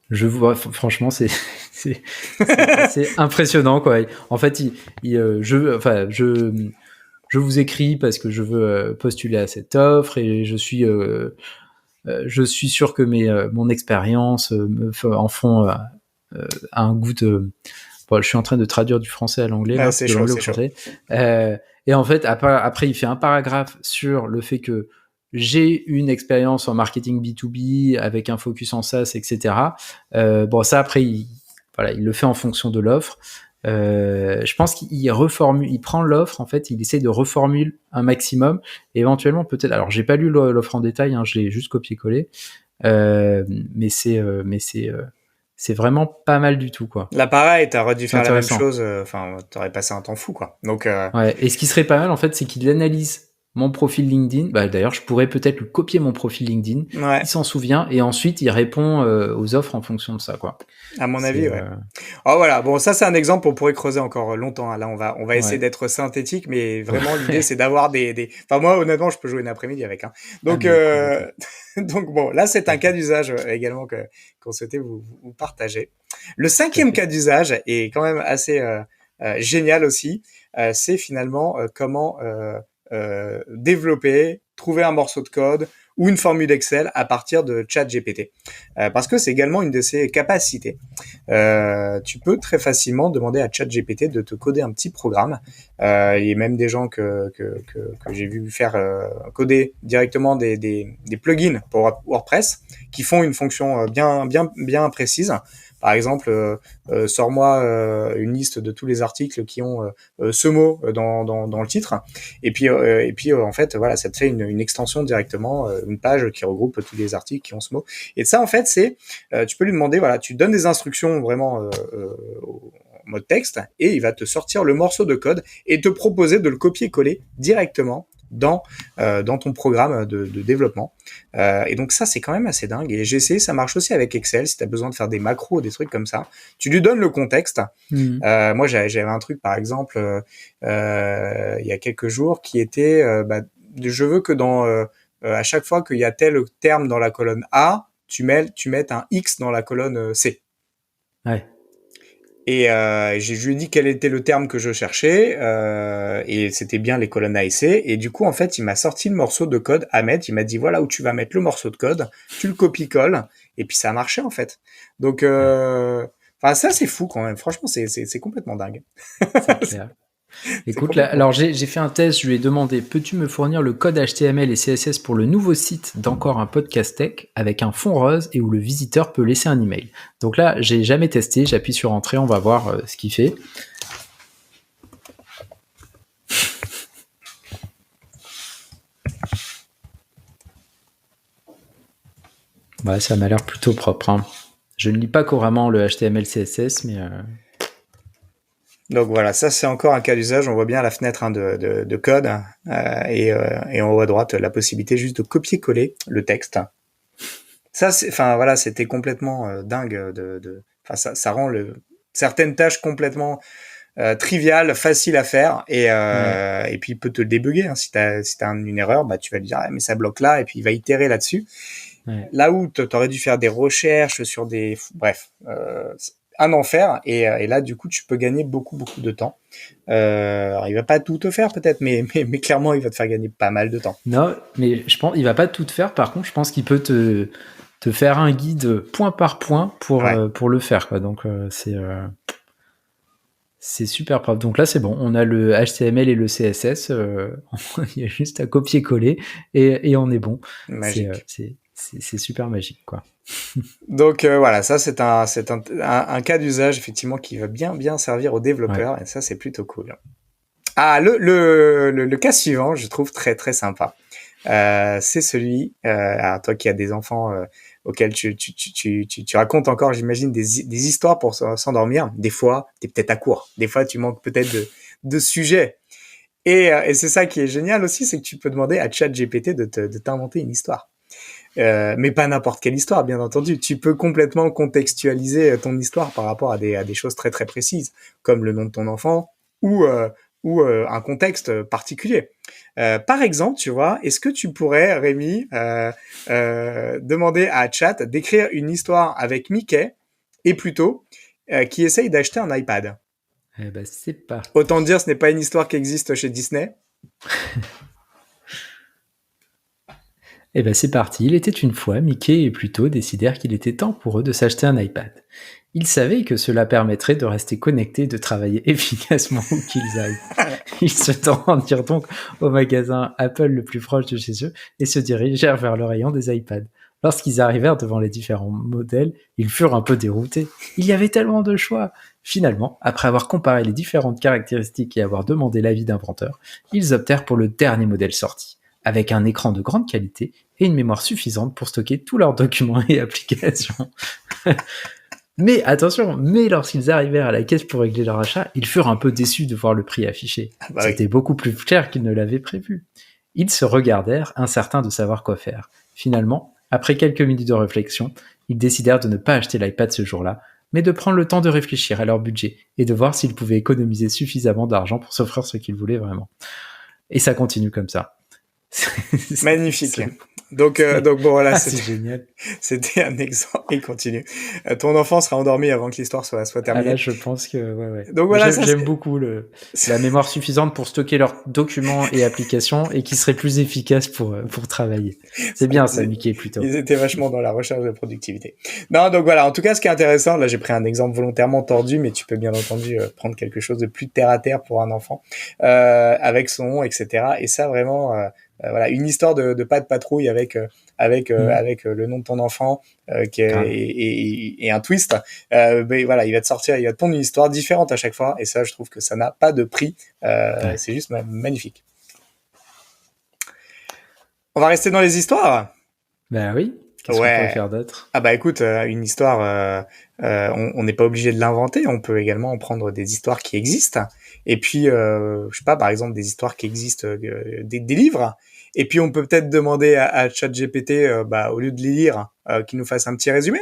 Je vois, franchement, c'est impressionnant, quoi. En fait, je vous écris parce que je veux postuler à cette offre et je suis sûr que mon expérience en font un goût de. Bon, je suis en train de traduire du français à l'anglais, là, c'est de chaud, l'anglais au français. Et en fait, après, il fait un paragraphe sur le fait que j'ai une expérience en marketing B2B avec un focus en SaaS, etc. Bon, ça, après, il le fait en fonction de l'offre. Je pense qu'il reformule, il prend l'offre, en fait, il essaie de reformuler un maximum, et éventuellement, peut-être, alors, j'ai pas lu l'offre en détail, hein, je l'ai juste copié-collé, mais c'est vraiment pas mal du tout, quoi. Là, pareil, t'aurais dû faire la même chose, t'aurais passé un temps fou, quoi. Donc, ouais. Et ce qui serait pas mal, en fait, c'est qu'il analyse mon profil LinkedIn. Bah, d'ailleurs, je pourrais peut-être lui copier mon profil LinkedIn. Ouais. Il s'en souvient et ensuite il répond aux offres en fonction de ça, quoi. À mon avis, ouais. Oh voilà, bon, ça c'est un exemple, on pourrait creuser encore longtemps. Hein. Là, on va essayer d'être synthétique, mais vraiment l'idée c'est d'avoir des. Enfin moi, honnêtement, je peux jouer une après-midi avec. Hein. Donc, donc bon, là c'est un cas d'usage également qu'on souhaitait vous partager. Le cinquième cas d'usage est quand même assez génial aussi. C'est finalement comment développer, trouver un morceau de code ou une formule Excel à partir de ChatGPT. Parce que c'est également une de ses capacités. Tu peux très facilement demander à ChatGPT de te coder un petit programme. Il y a même des gens que j'ai vu faire coder directement des plugins pour WordPress qui font une fonction bien précise. Par exemple, sors-moi une liste de tous les articles qui ont ce mot dans le titre. Et puis en fait, voilà, ça te fait une extension directement, une page qui regroupe tous les articles qui ont ce mot. Et ça, en fait, tu peux lui demander, voilà, tu donnes des instructions vraiment en mode texte et il va te sortir le morceau de code et te proposer de le copier-coller directement dans ton programme de développement. Et donc ça, c'est quand même assez dingue. Et j'ai essayé, ça marche aussi avec Excel, si tu as besoin de faire des macros, des trucs comme ça. Tu lui donnes le contexte. Moi, j'avais un truc, par exemple, il y a quelques jours, qui était, je veux que à chaque fois qu'il y a tel terme dans la colonne A, tu mettes un X dans la colonne C. Ouais. Et je lui ai dit quel était le terme que je cherchais, et c'était bien les colonnes A et C. Et du coup, en fait, il m'a sorti le morceau de code à mettre. Il m'a dit voilà où tu vas mettre le morceau de code, tu le copies-colles, et puis ça a marché en fait. Donc, ça c'est fou quand même. Franchement, c'est complètement dingue. C'est clair. Écoute, là, alors j'ai fait un test, je lui ai demandé peux-tu me fournir le code HTML et CSS pour le nouveau site d'Encore un podcast tech avec un fond rose et où le visiteur peut laisser un email. Donc là, j'ai jamais testé, j'appuie sur entrée, on va voir ce qu'il fait. Ouais, ça m'a l'air plutôt propre. Hein. Je ne lis pas couramment le HTML CSS, mais Donc voilà, ça c'est encore un cas d'usage. On voit bien la fenêtre de code et en haut à droite la possibilité juste de copier-coller le texte. Ça, enfin voilà, c'était complètement dingue. Enfin ça rend certaines tâches complètement triviales, faciles à faire Ouais. et puis il peut te le débugger. Hein. Si t'as une erreur, bah tu vas lui dire ah, mais ça bloque là et puis il va itérer là-dessus. Ouais. Là où t'aurais dû faire des recherches sur bref, un enfer et là du coup tu peux gagner beaucoup de temps. Alors il va pas tout te faire peut-être, mais clairement il va te faire gagner pas mal de temps. Non, mais je pense il va pas tout te faire. Par contre, je pense qu'il peut te faire un guide point par point Ouais. pour le faire, quoi. Donc c'est super propre. Donc là, c'est bon. On a le HTML et le CSS. Il y a juste à copier-coller et on est bon. Magique. C'est super magique, quoi. Donc voilà, ça c'est un cas d'usage effectivement qui va bien servir aux Ouais. développeurs et ça c'est plutôt cool. Ah le cas suivant, je trouve très sympa. C'est celui, alors toi qui as des enfants auxquels tu racontes encore, j'imagine, des histoires pour s'endormir. Des fois, tu es peut-être à court. Des fois, tu manques peut-être de sujets. Et c'est ça qui est génial aussi, c'est que tu peux demander à ChatGPT de t'inventer une histoire. Mais pas n'importe quelle histoire, bien entendu. Tu peux complètement contextualiser ton histoire par rapport à des choses très précises, comme le nom de ton enfant ou, euh, ou un contexte particulier. Par exemple, tu vois, est-ce que tu pourrais, Rémi, demander à Chat d'écrire une histoire avec Mickey et Pluto qui essaye d'acheter un iPad. Eh ben, c'est parti. Autant dire, ce n'est pas une histoire qui existe chez Disney. Eh ben, c'est parti. Il était une fois, Mickey et Pluto décidèrent qu'il était temps pour eux de s'acheter un iPad. Ils savaient que cela permettrait de rester connectés et de travailler efficacement où qu'ils aillent. Ils se rendirent donc au magasin Apple le plus proche de chez eux et se dirigèrent vers le rayon des iPads. Lorsqu'ils arrivèrent devant les différents modèles, ils furent un peu déroutés. Il y avait tellement de choix. Finalement, après avoir comparé les différentes caractéristiques et avoir demandé l'avis d'inventeurs, ils optèrent pour le dernier modèle sorti, avec un écran de grande qualité et une mémoire suffisante pour stocker tous leurs documents et applications. Mais attention, lorsqu'ils arrivèrent à la caisse pour régler leur achat, ils furent un peu déçus de voir le prix affiché. Ah bah oui. C'était beaucoup plus cher qu'ils ne l'avaient prévu. Ils se regardèrent, incertains de savoir quoi faire. Finalement, après quelques minutes de réflexion, ils décidèrent de ne pas acheter l'iPad ce jour-là, mais de prendre le temps de réfléchir à leur budget et de voir s'ils pouvaient économiser suffisamment d'argent pour s'offrir ce qu'ils voulaient vraiment. Et ça continue comme ça. Magnifique. Donc bon voilà, C'est génial. c'était un exemple. Il continue. Ton enfant sera endormi avant que l'histoire soit Ah là, terminée. je pense que ouais. Donc voilà, ça J'aime beaucoup la mémoire suffisante pour stocker leurs documents et applications et qui serait plus efficace pour travailler. C'est vrai bien ça, qu'ils Mickey, plutôt. ils étaient vachement dans la recherche de productivité. Non, donc voilà. En tout cas, ce qui est intéressant, là, j'ai pris un exemple volontairement tordu, mais tu peux bien entendu prendre quelque chose de plus terre à terre pour un enfant, avec son nom, etc. Et ça, vraiment, voilà, une histoire de pas de patrouille avec le nom de ton enfant Grave. et un twist. Mais voilà, il va te pondre une histoire différente à chaque fois, et ça, je trouve que ça n'a pas de prix. Ouais. C'est juste magnifique. On va rester dans les histoires. Bah oui. Qu'est-ce qu'on pourrait Ouais. faire d'autre? Ah bah écoute, une histoire, on n'est pas obligé de l'inventer, on peut également en prendre des histoires qui existent, et puis, je sais pas, par exemple, des histoires qui existent, des livres, et puis on peut peut-être demander à ChatGPT, bah, au lieu de les lire, qu'il nous fasse un petit résumé.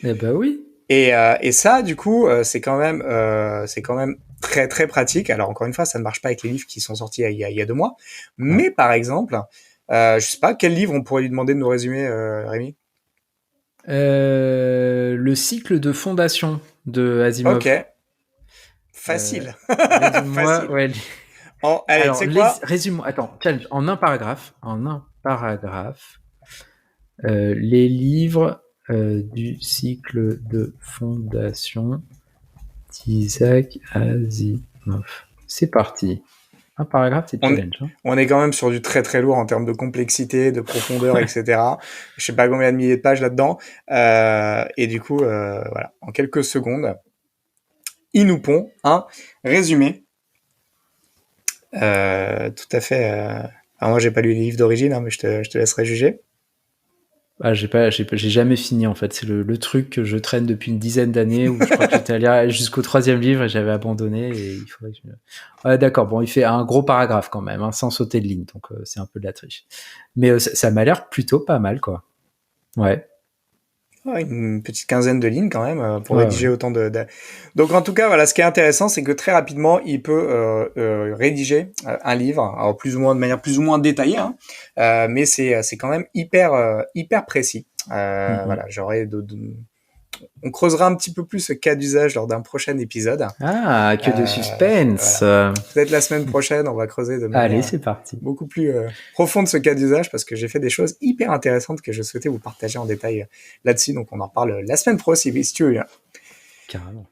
Eh bah oui. Et ça, du coup, c'est quand même très pratique. Alors encore une fois, ça ne marche pas avec les livres qui sont sortis il y a 2 mois, Ouais. mais par exemple, je sais pas, quel livre on pourrait lui demander de nous résumer, Rémi? Le cycle de fondation de Ok, Asimov. Euh, facile. résume-moi. Facile. Ouais. Allez, tu Alors, sais quoi? résume-moi. Attends, challenge. En un paragraphe. Les livres du cycle de fondation d'Isaac Asimov. C'est parti. Un paragraphe, c'est On, challenge. Hein. on est quand même sur du très lourd en termes de complexité, de profondeur, etc. Je sais pas combien de milliers de pages là-dedans. Et du coup, voilà, en quelques secondes, il nous pond un résumé. Tout à fait. Alors moi, j'ai pas lu les livres d'origine, hein, mais je te laisserai juger. Ah, j'ai jamais fini en fait. C'est le truc que je traîne depuis une dizaine d'années où je crois que j'étais allé jusqu'au 3e livre et j'avais abandonné et il faudrait que Ouais, d'accord. Bon, il fait un gros paragraphe quand même, hein, sans sauter de ligne, donc c'est un peu de la triche. Mais ça m'a l'air plutôt pas mal, quoi. Ouais, Ouais, une petite quinzaine de lignes quand même pour ouais, rédiger ouais. autant de. Donc en tout cas, voilà, ce qui est intéressant, c'est que très rapidement, il peut rédiger un livre, alors plus ou moins de manière plus ou moins détaillée, hein, mais c'est quand même hyper précis. Mhm. Voilà, on creusera un petit peu plus ce cas d'usage lors d'un prochain épisode. Ah, que de suspense. Voilà. Peut-être la semaine prochaine, on va creuser de Allez, manière c'est parti. beaucoup plus profonde ce cas d'usage parce que j'ai fait des choses hyper intéressantes que je souhaitais vous partager en détail là-dessus. Donc on en reparle la semaine pro si tu veux bien. Carrément.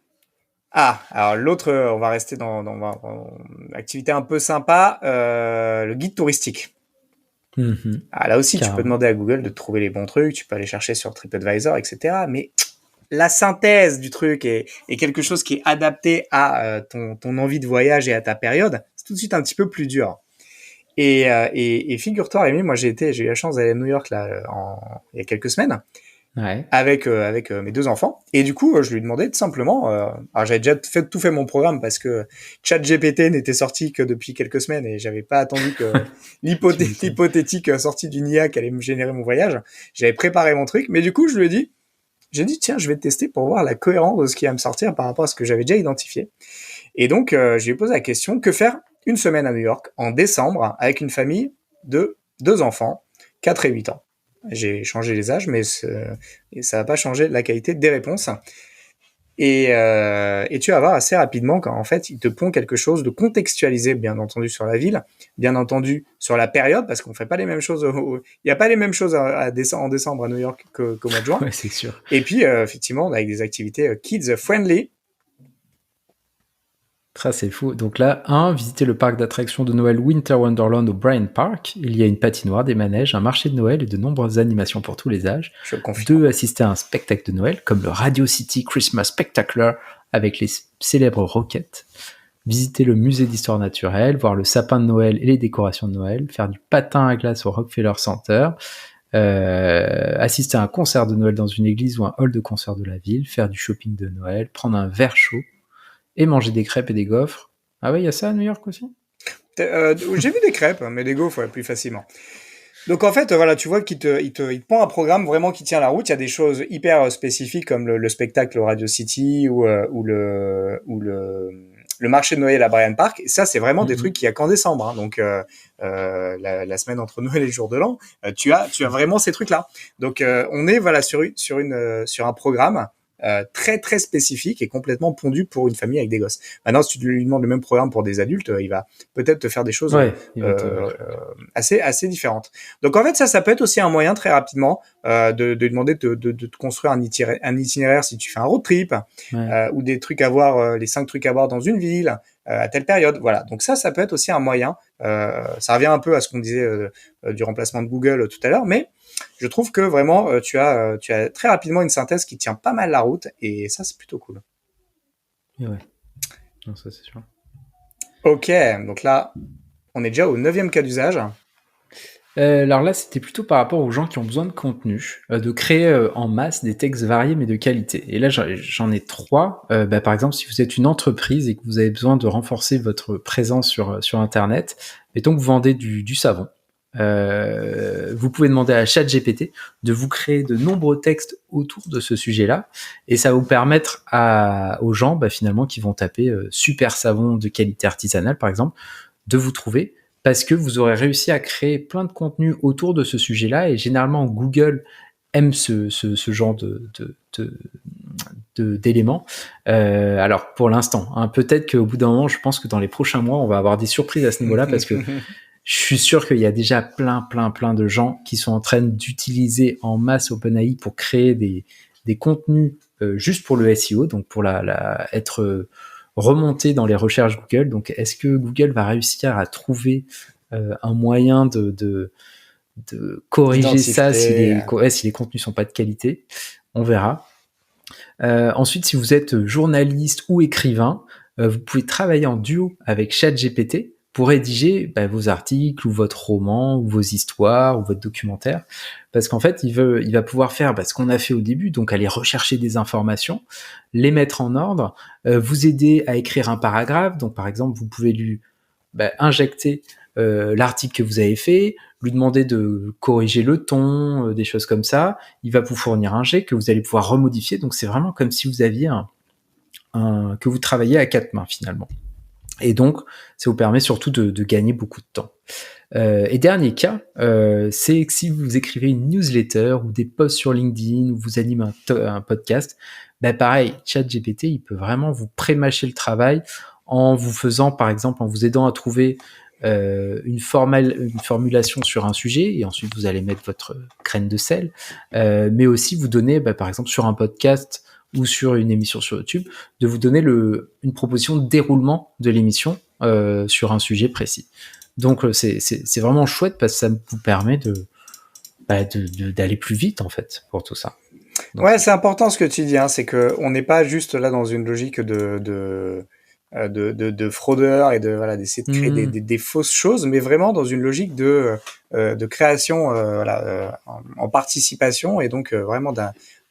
Ah, alors l'autre, on va rester activité un peu sympa, le guide touristique. Mhm. Ah, là aussi, tu peux Carrément. demander à Google de te trouver les bons trucs, tu peux aller chercher sur TripAdvisor, etc. Mais la synthèse du truc est quelque chose qui est adapté à ton envie de voyage et à ta période, c'est tout de suite un petit peu plus dur. Et figure-toi, Rémi, moi j'ai eu la chance d'aller à New York là, il y a quelques semaines Ouais. avec mes deux enfants. Et du coup, je lui demandais tout simplement, alors j'avais déjà tout fait mon programme parce que ChatGPT n'était sorti que depuis quelques semaines et j'avais pas attendu que Tu m'étonnes. l'hypothétique sortie d'une IA qui allait me générer mon voyage. J'avais préparé mon truc, mais du coup, j'ai dit, tiens, je vais tester pour voir la cohérence de ce qui va me sortir par rapport à ce que j'avais déjà identifié. Et donc, je lui ai posé la question, que faire une semaine à New York en décembre avec une famille de deux enfants, 4 et 8 ans. J'ai changé les âges, mais ça n'a pas changé la qualité des réponses. Et tu vas voir assez rapidement qu'en fait, il te pond quelque chose de contextualisé, bien entendu, sur la ville, bien entendu, sur la période, parce qu'on fait pas les mêmes choses, il n'y a pas les mêmes choses en décembre à New York qu'au mois de juin. Ouais, c'est sûr. Et puis, effectivement, avec des activités kids friendly. Ça, c'est fou. Donc là, visiter le parc d'attractions de Noël Winter Wonderland au Bryant Park. Il y a une patinoire, des manèges, un marché de Noël et de nombreuses animations pour tous les âges. Je confirme. 2, assister à un spectacle de Noël, comme le Radio City Christmas Spectacular avec les célèbres roquettes. Visiter le musée d'histoire naturelle, voir le sapin de Noël et les décorations de Noël, faire du patin à glace au Rockefeller Center, assister à un concert de Noël dans une église ou un hall de concert de la ville, faire du shopping de Noël, prendre un verre chaud et manger des crêpes et des gaufres. Ah ouais, il y a ça à New York aussi? J'ai vu des crêpes, mais des gaufres, ouais, plus facilement. Donc en fait, voilà, tu vois qu'il te prend un programme vraiment qui tient la route. Il y a des choses hyper spécifiques comme le spectacle au Radio City ou le marché de Noël à Bryant Park. Et ça, c'est vraiment des trucs qu'il y a qu'en décembre, hein. Donc la semaine entre Noël et le jour de l'an, tu as vraiment ces trucs-là. Donc on est voilà sur un programme très très spécifique et complètement pondu pour une famille avec des gosses. Maintenant, si tu lui demandes le même programme pour des adultes, il va peut-être te faire des choses Ouais, il va te... assez différentes. Donc en fait, ça peut être aussi un moyen très rapidement de demander de te construire un itinéraire si tu fais un road trip Ouais. ou des trucs à voir, les 5 trucs à voir dans une ville à telle période. Voilà. Donc ça peut être aussi un moyen. Ça revient un peu à ce qu'on disait du remplacement de Google tout à l'heure, mais je trouve que vraiment tu as très rapidement une synthèse qui tient pas mal la route et ça c'est plutôt cool. Et ouais. Non, ça c'est sûr. Ok, donc là on est déjà au 9e cas d'usage. Alors là, c'était plutôt par rapport aux gens qui ont besoin de contenu, de créer en masse des textes variés mais de qualité. Et là, j'en ai 3. Par exemple, si vous êtes une entreprise et que vous avez besoin de renforcer votre présence sur Internet, mettons que vous vendez du savon, vous pouvez demander à ChatGPT de vous créer de nombreux textes autour de ce sujet-là, et ça va vous permettre aux gens, finalement, qui vont taper super savon de qualité artisanale, par exemple, de vous trouver parce que vous aurez réussi à créer plein de contenu autour de ce sujet-là, et généralement Google aime ce genre d'éléments. Alors pour l'instant, hein, peut-être qu'au bout d'un moment, je pense que dans les prochains mois, on va avoir des surprises à ce niveau-là, parce que je suis sûr qu'il y a déjà plein de gens qui sont en train d'utiliser en masse OpenAI pour créer des contenus juste pour le SEO, donc pour être remonter dans les recherches Google. Donc, est-ce que Google va réussir à trouver un moyen de corriger ça D'identifier. si les contenus sont pas de qualité? On verra. Ensuite, si vous êtes journaliste ou écrivain, vous pouvez travailler en duo avec ChatGPT pour rédiger vos articles ou votre roman ou vos histoires ou votre documentaire, parce qu'en fait il va pouvoir faire ce qu'on a fait au début, donc aller rechercher des informations, les mettre en ordre, vous aider à écrire un paragraphe. Donc par exemple vous pouvez lui injecter l'article que vous avez fait, lui demander de corriger le ton, des choses comme ça. Il va vous fournir un jet que vous allez pouvoir remodifier. Donc c'est vraiment comme si vous aviez que vous travailliez à quatre mains finalement. Et donc, ça vous permet surtout de gagner beaucoup de temps. Et dernier cas, c'est que si vous écrivez une newsletter ou des posts sur LinkedIn ou vous animez un podcast, pareil, ChatGPT, il peut vraiment vous pré-mâcher le travail en vous faisant, par exemple, en vous aidant à trouver une formulation sur un sujet, et ensuite vous allez mettre votre graine de sel, mais aussi vous donner, par exemple, sur un podcast ou sur une émission sur YouTube, de vous donner une proposition de déroulement de l'émission sur un sujet précis. Donc c'est vraiment chouette parce que ça vous permet d'aller plus vite en fait pour tout ça. Donc, ouais, c'est important ce que tu dis, hein, c'est que on n'est pas juste là dans une logique de fraudeurs et d'essayer de créer des fausses choses, mais vraiment dans une logique de création en participation, et donc vraiment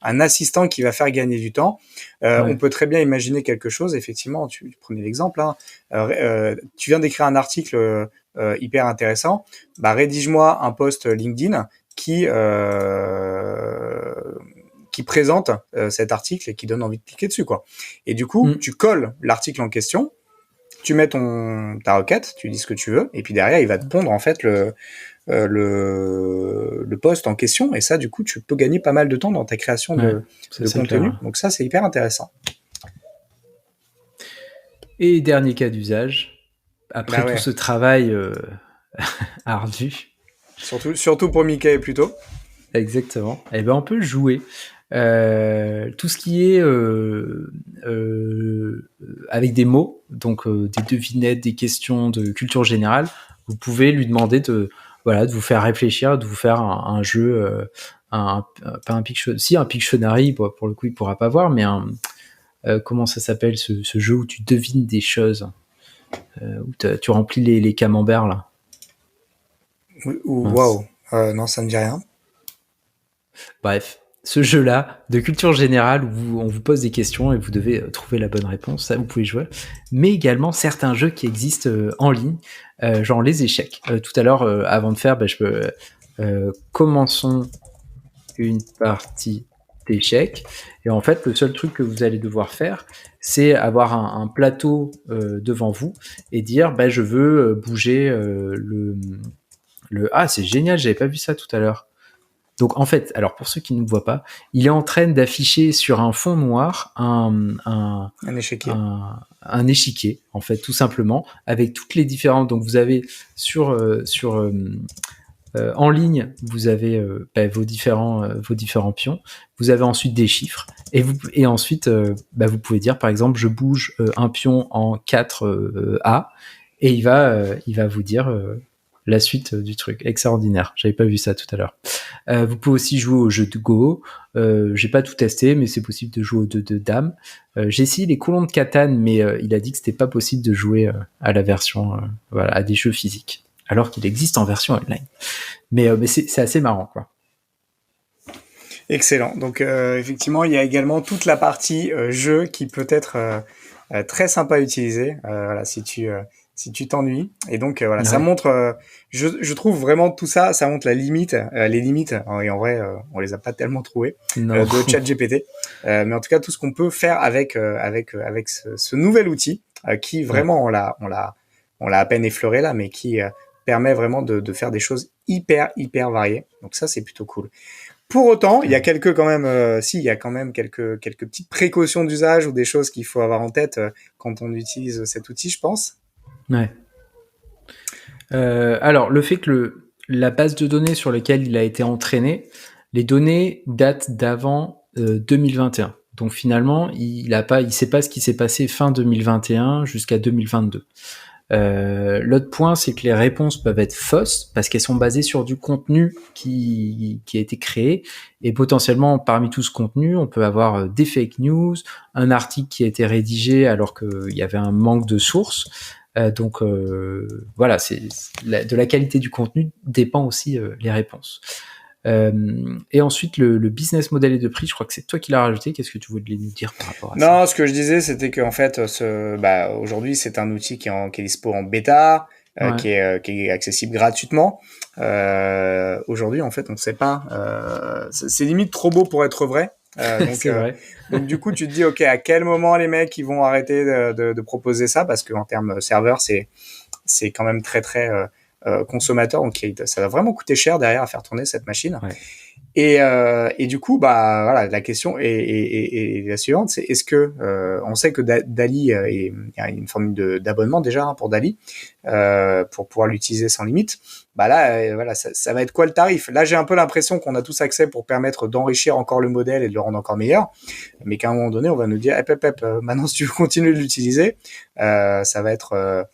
un assistant qui va faire gagner du temps. On peut très bien imaginer quelque chose, effectivement, tu prenais l'exemple, hein, tu viens d'écrire un article hyper intéressant, rédige-moi un post LinkedIn qui présente cet article et qui donne envie de cliquer dessus, quoi. Et du coup, tu colles l'article en question, tu mets ta requête, tu dis ce que tu veux, et puis derrière, il va te pondre en fait le post en question, et ça, du coup, tu peux gagner pas mal de temps dans ta création de contenu. Donc ça, c'est hyper intéressant. Et dernier cas d'usage, après tout ce travail ardu. Surtout pour Mika et Pluto. Exactement. Et on peut jouer. Tout ce qui est avec des mots, donc des devinettes, des questions de culture générale, vous pouvez lui demander de vous faire réfléchir, de vous faire un jeu, pas un Pictionary, pour le coup il pourra pas voir, mais comment ça s'appelle ce jeu où tu devines des choses, où tu remplis les camemberts là. Waouh, non, ça me dit rien. Bref, ce jeu-là de culture générale où on vous pose des questions et vous devez trouver la bonne réponse, ça vous pouvez jouer. Mais également certains jeux qui existent en ligne, genre les échecs. Tout à l'heure, avant de faire, commençons une partie d'échecs. Et en fait, le seul truc que vous allez devoir faire, c'est avoir un plateau devant vous et dire, je veux bouger Ah, c'est génial, j'avais pas vu ça tout à l'heure. Donc en fait, alors pour ceux qui ne voient pas, il est en train d'afficher sur un fond noir un échiquier. Un échiquier, en fait, tout simplement, avec toutes les différentes. Donc vous avez en ligne, vous avez vos différents pions. Vous avez ensuite des chiffres et ensuite vous pouvez dire par exemple je bouge un pion en 4A et il va vous dire la suite du truc. Extraordinaire. J'avais pas vu ça tout à l'heure. Vous pouvez aussi jouer au jeu de Go. J'ai pas tout testé, mais c'est possible de jouer au jeu de dames. J'ai essayé les colons de Catane, mais il a dit que c'était pas possible de jouer à la version, à des jeux physiques, alors qu'il existe en version online. Mais c'est assez marrant, quoi. Excellent. Donc effectivement, il y a également toute la partie jeu qui peut être très sympa à utiliser. Si tu t'ennuies. Et donc ça montre, je trouve vraiment tout ça, ça montre les limites, et en vrai, on les a pas tellement trouvées de ChatGPT. Mais en tout cas, tout ce qu'on peut faire avec ce nouvel outil qui vraiment on l'a à peine effleuré là, mais qui permet vraiment de faire des choses hyper variées. Donc ça, c'est plutôt cool. Pour autant, il y a quelques petites précautions d'usage ou des choses qu'il faut avoir en tête quand on utilise cet outil, je pense. Ouais. Alors, le fait que la base de données sur laquelle il a été entraîné, les données datent d'avant 2021. Donc finalement, il sait pas ce qui s'est passé fin 2021 jusqu'à 2022. L'autre point, c'est que les réponses peuvent être fausses parce qu'elles sont basées sur du contenu qui a été créé, et potentiellement parmi tout ce contenu, on peut avoir des fake news, un article qui a été rédigé alors qu'il y avait un manque de sources. Donc voilà, de la qualité du contenu dépend aussi les réponses. Et ensuite, le business model et de prix, je crois que c'est toi qui l'as rajouté. Qu'est-ce que tu voulais nous dire par rapport à ça? Non, ce que je disais, c'était qu'en fait, aujourd'hui, c'est un outil qui est dispo en bêta, Ouais. qui est accessible gratuitement. Aujourd'hui, en fait, on ne sait pas. C'est limite trop beau pour être vrai. C'est vrai. Donc du coup, tu te dis, ok, à quel moment les mecs ils vont arrêter de proposer ça, parce qu'en termes serveur, c'est quand même très très consommateur, donc ça va vraiment coûter cher derrière à faire tourner cette machine. Ouais. Et du coup, bah voilà, la question est la suivante, c'est est-ce que on sait que DALL-E, il y a une forme d'abonnement déjà pour DALL-E, pour pouvoir l'utiliser sans limite. Bah là, voilà, ça va être quoi le tarif? Là, j'ai un peu l'impression qu'on a tous accès pour permettre d'enrichir encore le modèle et de le rendre encore meilleur, mais qu'à un moment donné, on va nous dire, maintenant si tu veux continuer de l'utiliser, ça va être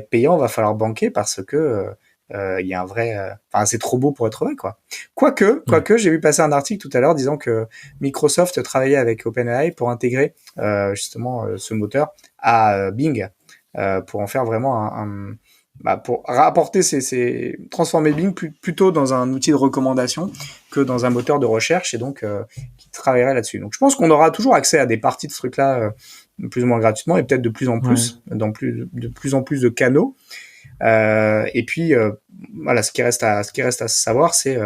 payant, va falloir banquer parce que il y a un vrai, enfin c'est trop beau pour être vrai quoi. Quoique, j'ai vu passer un article tout à l'heure disant que Microsoft travaillait avec OpenAI pour intégrer justement ce moteur à Bing, pour en faire vraiment pour rapporter transformer Bing plutôt dans un outil de recommandation que dans un moteur de recherche, et donc qui travaillerait là-dessus. Donc je pense qu'on aura toujours accès à des parties de ce truc-là plus ou moins gratuitement, et peut-être de plus en plus, de plus en plus de canaux. Et puis voilà, ce qui reste à savoir, c'est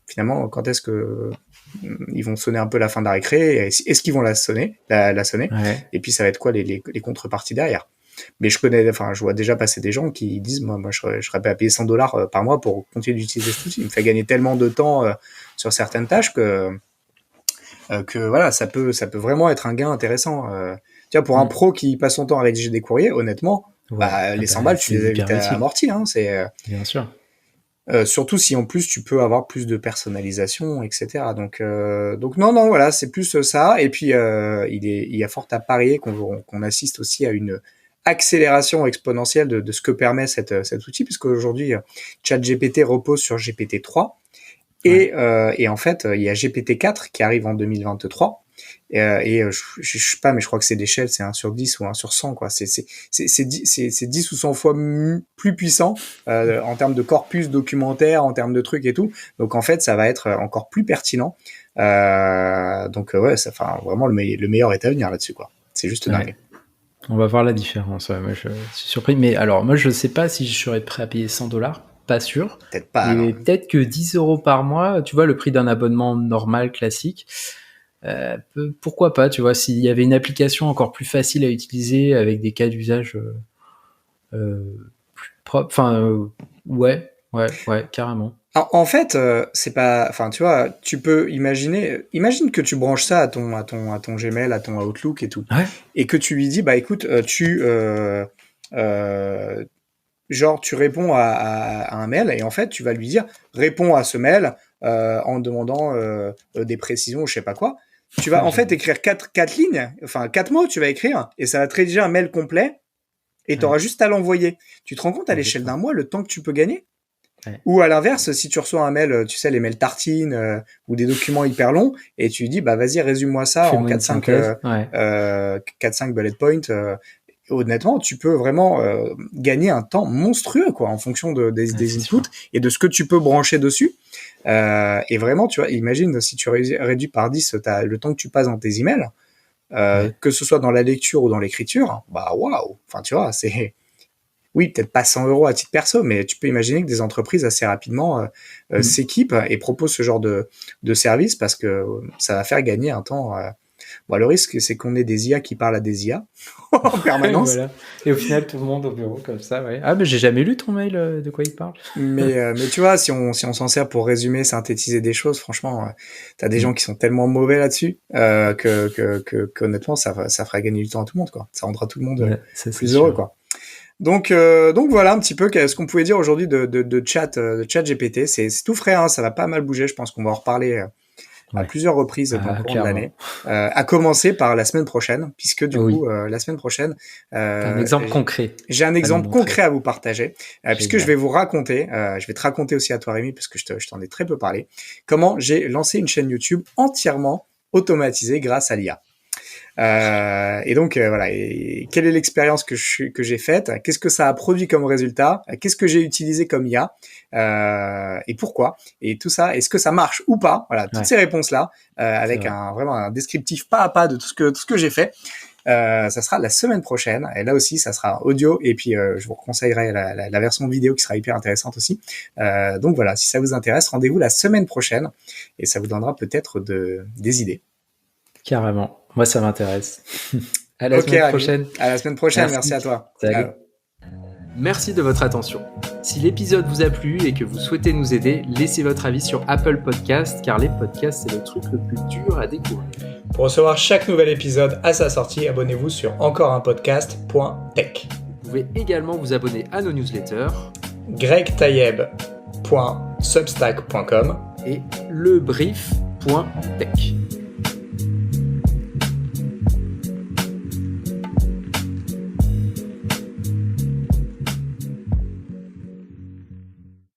finalement quand est-ce que ils vont sonner un peu la fin de la récré, est-ce qu'ils vont la sonner, Ouais. et puis ça va être quoi les contreparties derrière. Mais je vois déjà passer des gens qui disent moi je serais pas à payer $100 par mois pour continuer d'utiliser cet outil. Il me fait gagner tellement de temps sur certaines tâches que voilà, ça peut vraiment être un gain intéressant. Tu vois, pour un pro qui passe son temps à rédiger des courriers, honnêtement, Ouais. les 100 balles, tu les as vite utile. amortis, hein, Bien sûr. surtout si en plus tu peux avoir plus de personnalisation, etc. Donc non, voilà, c'est plus ça. Et puis il y a fort à parier qu'on assiste aussi à une accélération exponentielle de ce que permet cet outil, puisque aujourd'hui ChatGPT repose sur GPT-3, et en fait il y a GPT-4 qui arrive en 2023. Je sais pas, mais je crois que c'est l'échelle, c'est 1 sur 10 ou 1 sur 100, quoi. C'est 10 ou 100 fois plus puissant en termes de corpus documentaire, en termes de trucs et tout. Donc en fait, ça va être encore plus pertinent. Ouais, vraiment le meilleur est à venir là-dessus, quoi. C'est juste dingue. On va voir la différence. Ouais, moi, je suis surpris. Mais alors, moi, je sais pas si je serais prêt à payer $100. Pas sûr. Peut-être pas. Et peut-être que 10 € par mois, tu vois, le prix d'un abonnement normal, classique. Pourquoi pas, tu vois, s'il y avait une application encore plus facile à utiliser avec des cas d'usage plus propres. Enfin, ouais, carrément. Alors, en fait, c'est pas, enfin, tu vois, tu peux imagine que tu branches ça à ton Gmail, à ton Outlook et tout, Ouais. et que tu lui dis, bah écoute, genre tu réponds à un mail, et en fait tu vas lui dire réponds à ce mail en demandant des précisions ou je sais pas quoi. Tu vas en fait écrire quatre lignes, enfin 4 mots tu vas écrire, et ça va te rédiger un mail complet, et tu auras juste à l'envoyer. Tu te rends compte à l'échelle d'un mois le temps que tu peux gagner? Ou à l'inverse, si tu reçois un mail, tu sais, les mails tartines ou des documents hyper longs, et tu lui dis bah vas-y résume-moi ça en 4-5 bullet points, honnêtement, tu peux vraiment gagner un temps monstrueux, quoi, en fonction des inputs et de ce que tu peux brancher dessus. Et vraiment, tu vois, imagine si tu réduis par 10 le temps que tu passes dans tes emails, que ce soit dans la lecture ou dans l'écriture, bah waouh. Enfin, tu vois, c'est oui, peut-être pas 100 € à titre perso, mais tu peux imaginer que des entreprises assez rapidement s'équipent et proposent ce genre de service, parce que ça va faire gagner un temps. Bon, le risque, c'est qu'on ait des IA qui parlent à des IA en permanence. Voilà. Et au final, tout le monde au bureau comme ça, ouais. Ah, mais j'ai jamais lu ton mail, de quoi il parle. Mais tu vois, si on s'en sert pour résumer, synthétiser des choses, franchement, t'as des gens qui sont tellement mauvais là-dessus que honnêtement, ça fera gagner du temps à tout le monde, quoi. Ça rendra tout le monde plus heureux, quoi. Donc voilà un petit peu ce qu'on pouvait dire aujourd'hui de chat GPT. C'est tout frais, hein, ça va pas mal bouger. Je pense qu'on va en reparler à plusieurs reprises dans le cours de l'année, clairement. à commencer par la semaine prochaine, puisque du Oui. coup, la semaine prochaine, T'as un exemple concret. j'ai un à nous exemple montrer. concret à vous partager, puisque Génial. je vais vous raconter, je vais te raconter aussi à toi Rémi, parce que je t'en ai très peu parlé, comment j'ai lancé une chaîne YouTube entièrement automatisée grâce à l'IA. Et donc voilà. Et quelle est l'expérience que j'ai faite? Qu'est-ce que ça a produit comme résultat? Qu'est-ce que j'ai utilisé comme IA? Et pourquoi? Et tout ça, est-ce que ça marche ou pas? Voilà, toutes ces réponses-là, avec vraiment un descriptif pas à pas de tout ce que j'ai fait. Ça sera la semaine prochaine, et là aussi ça sera audio, et puis je vous conseillerai la version vidéo qui sera hyper intéressante aussi. Donc voilà, si ça vous intéresse, rendez-vous la semaine prochaine, et ça vous donnera peut-être des idées. Carrément, moi ça m'intéresse. À la semaine prochaine. À la semaine prochaine, merci à toi. Salut. Ciao. Merci de votre attention. Si l'épisode vous a plu et que vous souhaitez nous aider, laissez votre avis sur Apple Podcast, car les podcasts, c'est le truc le plus dur à découvrir. Pour recevoir chaque nouvel épisode à sa sortie, abonnez-vous sur encoreunpodcast.tech. Vous pouvez également vous abonner à nos newsletters gregtayeb.substack.com et lebrief.tech.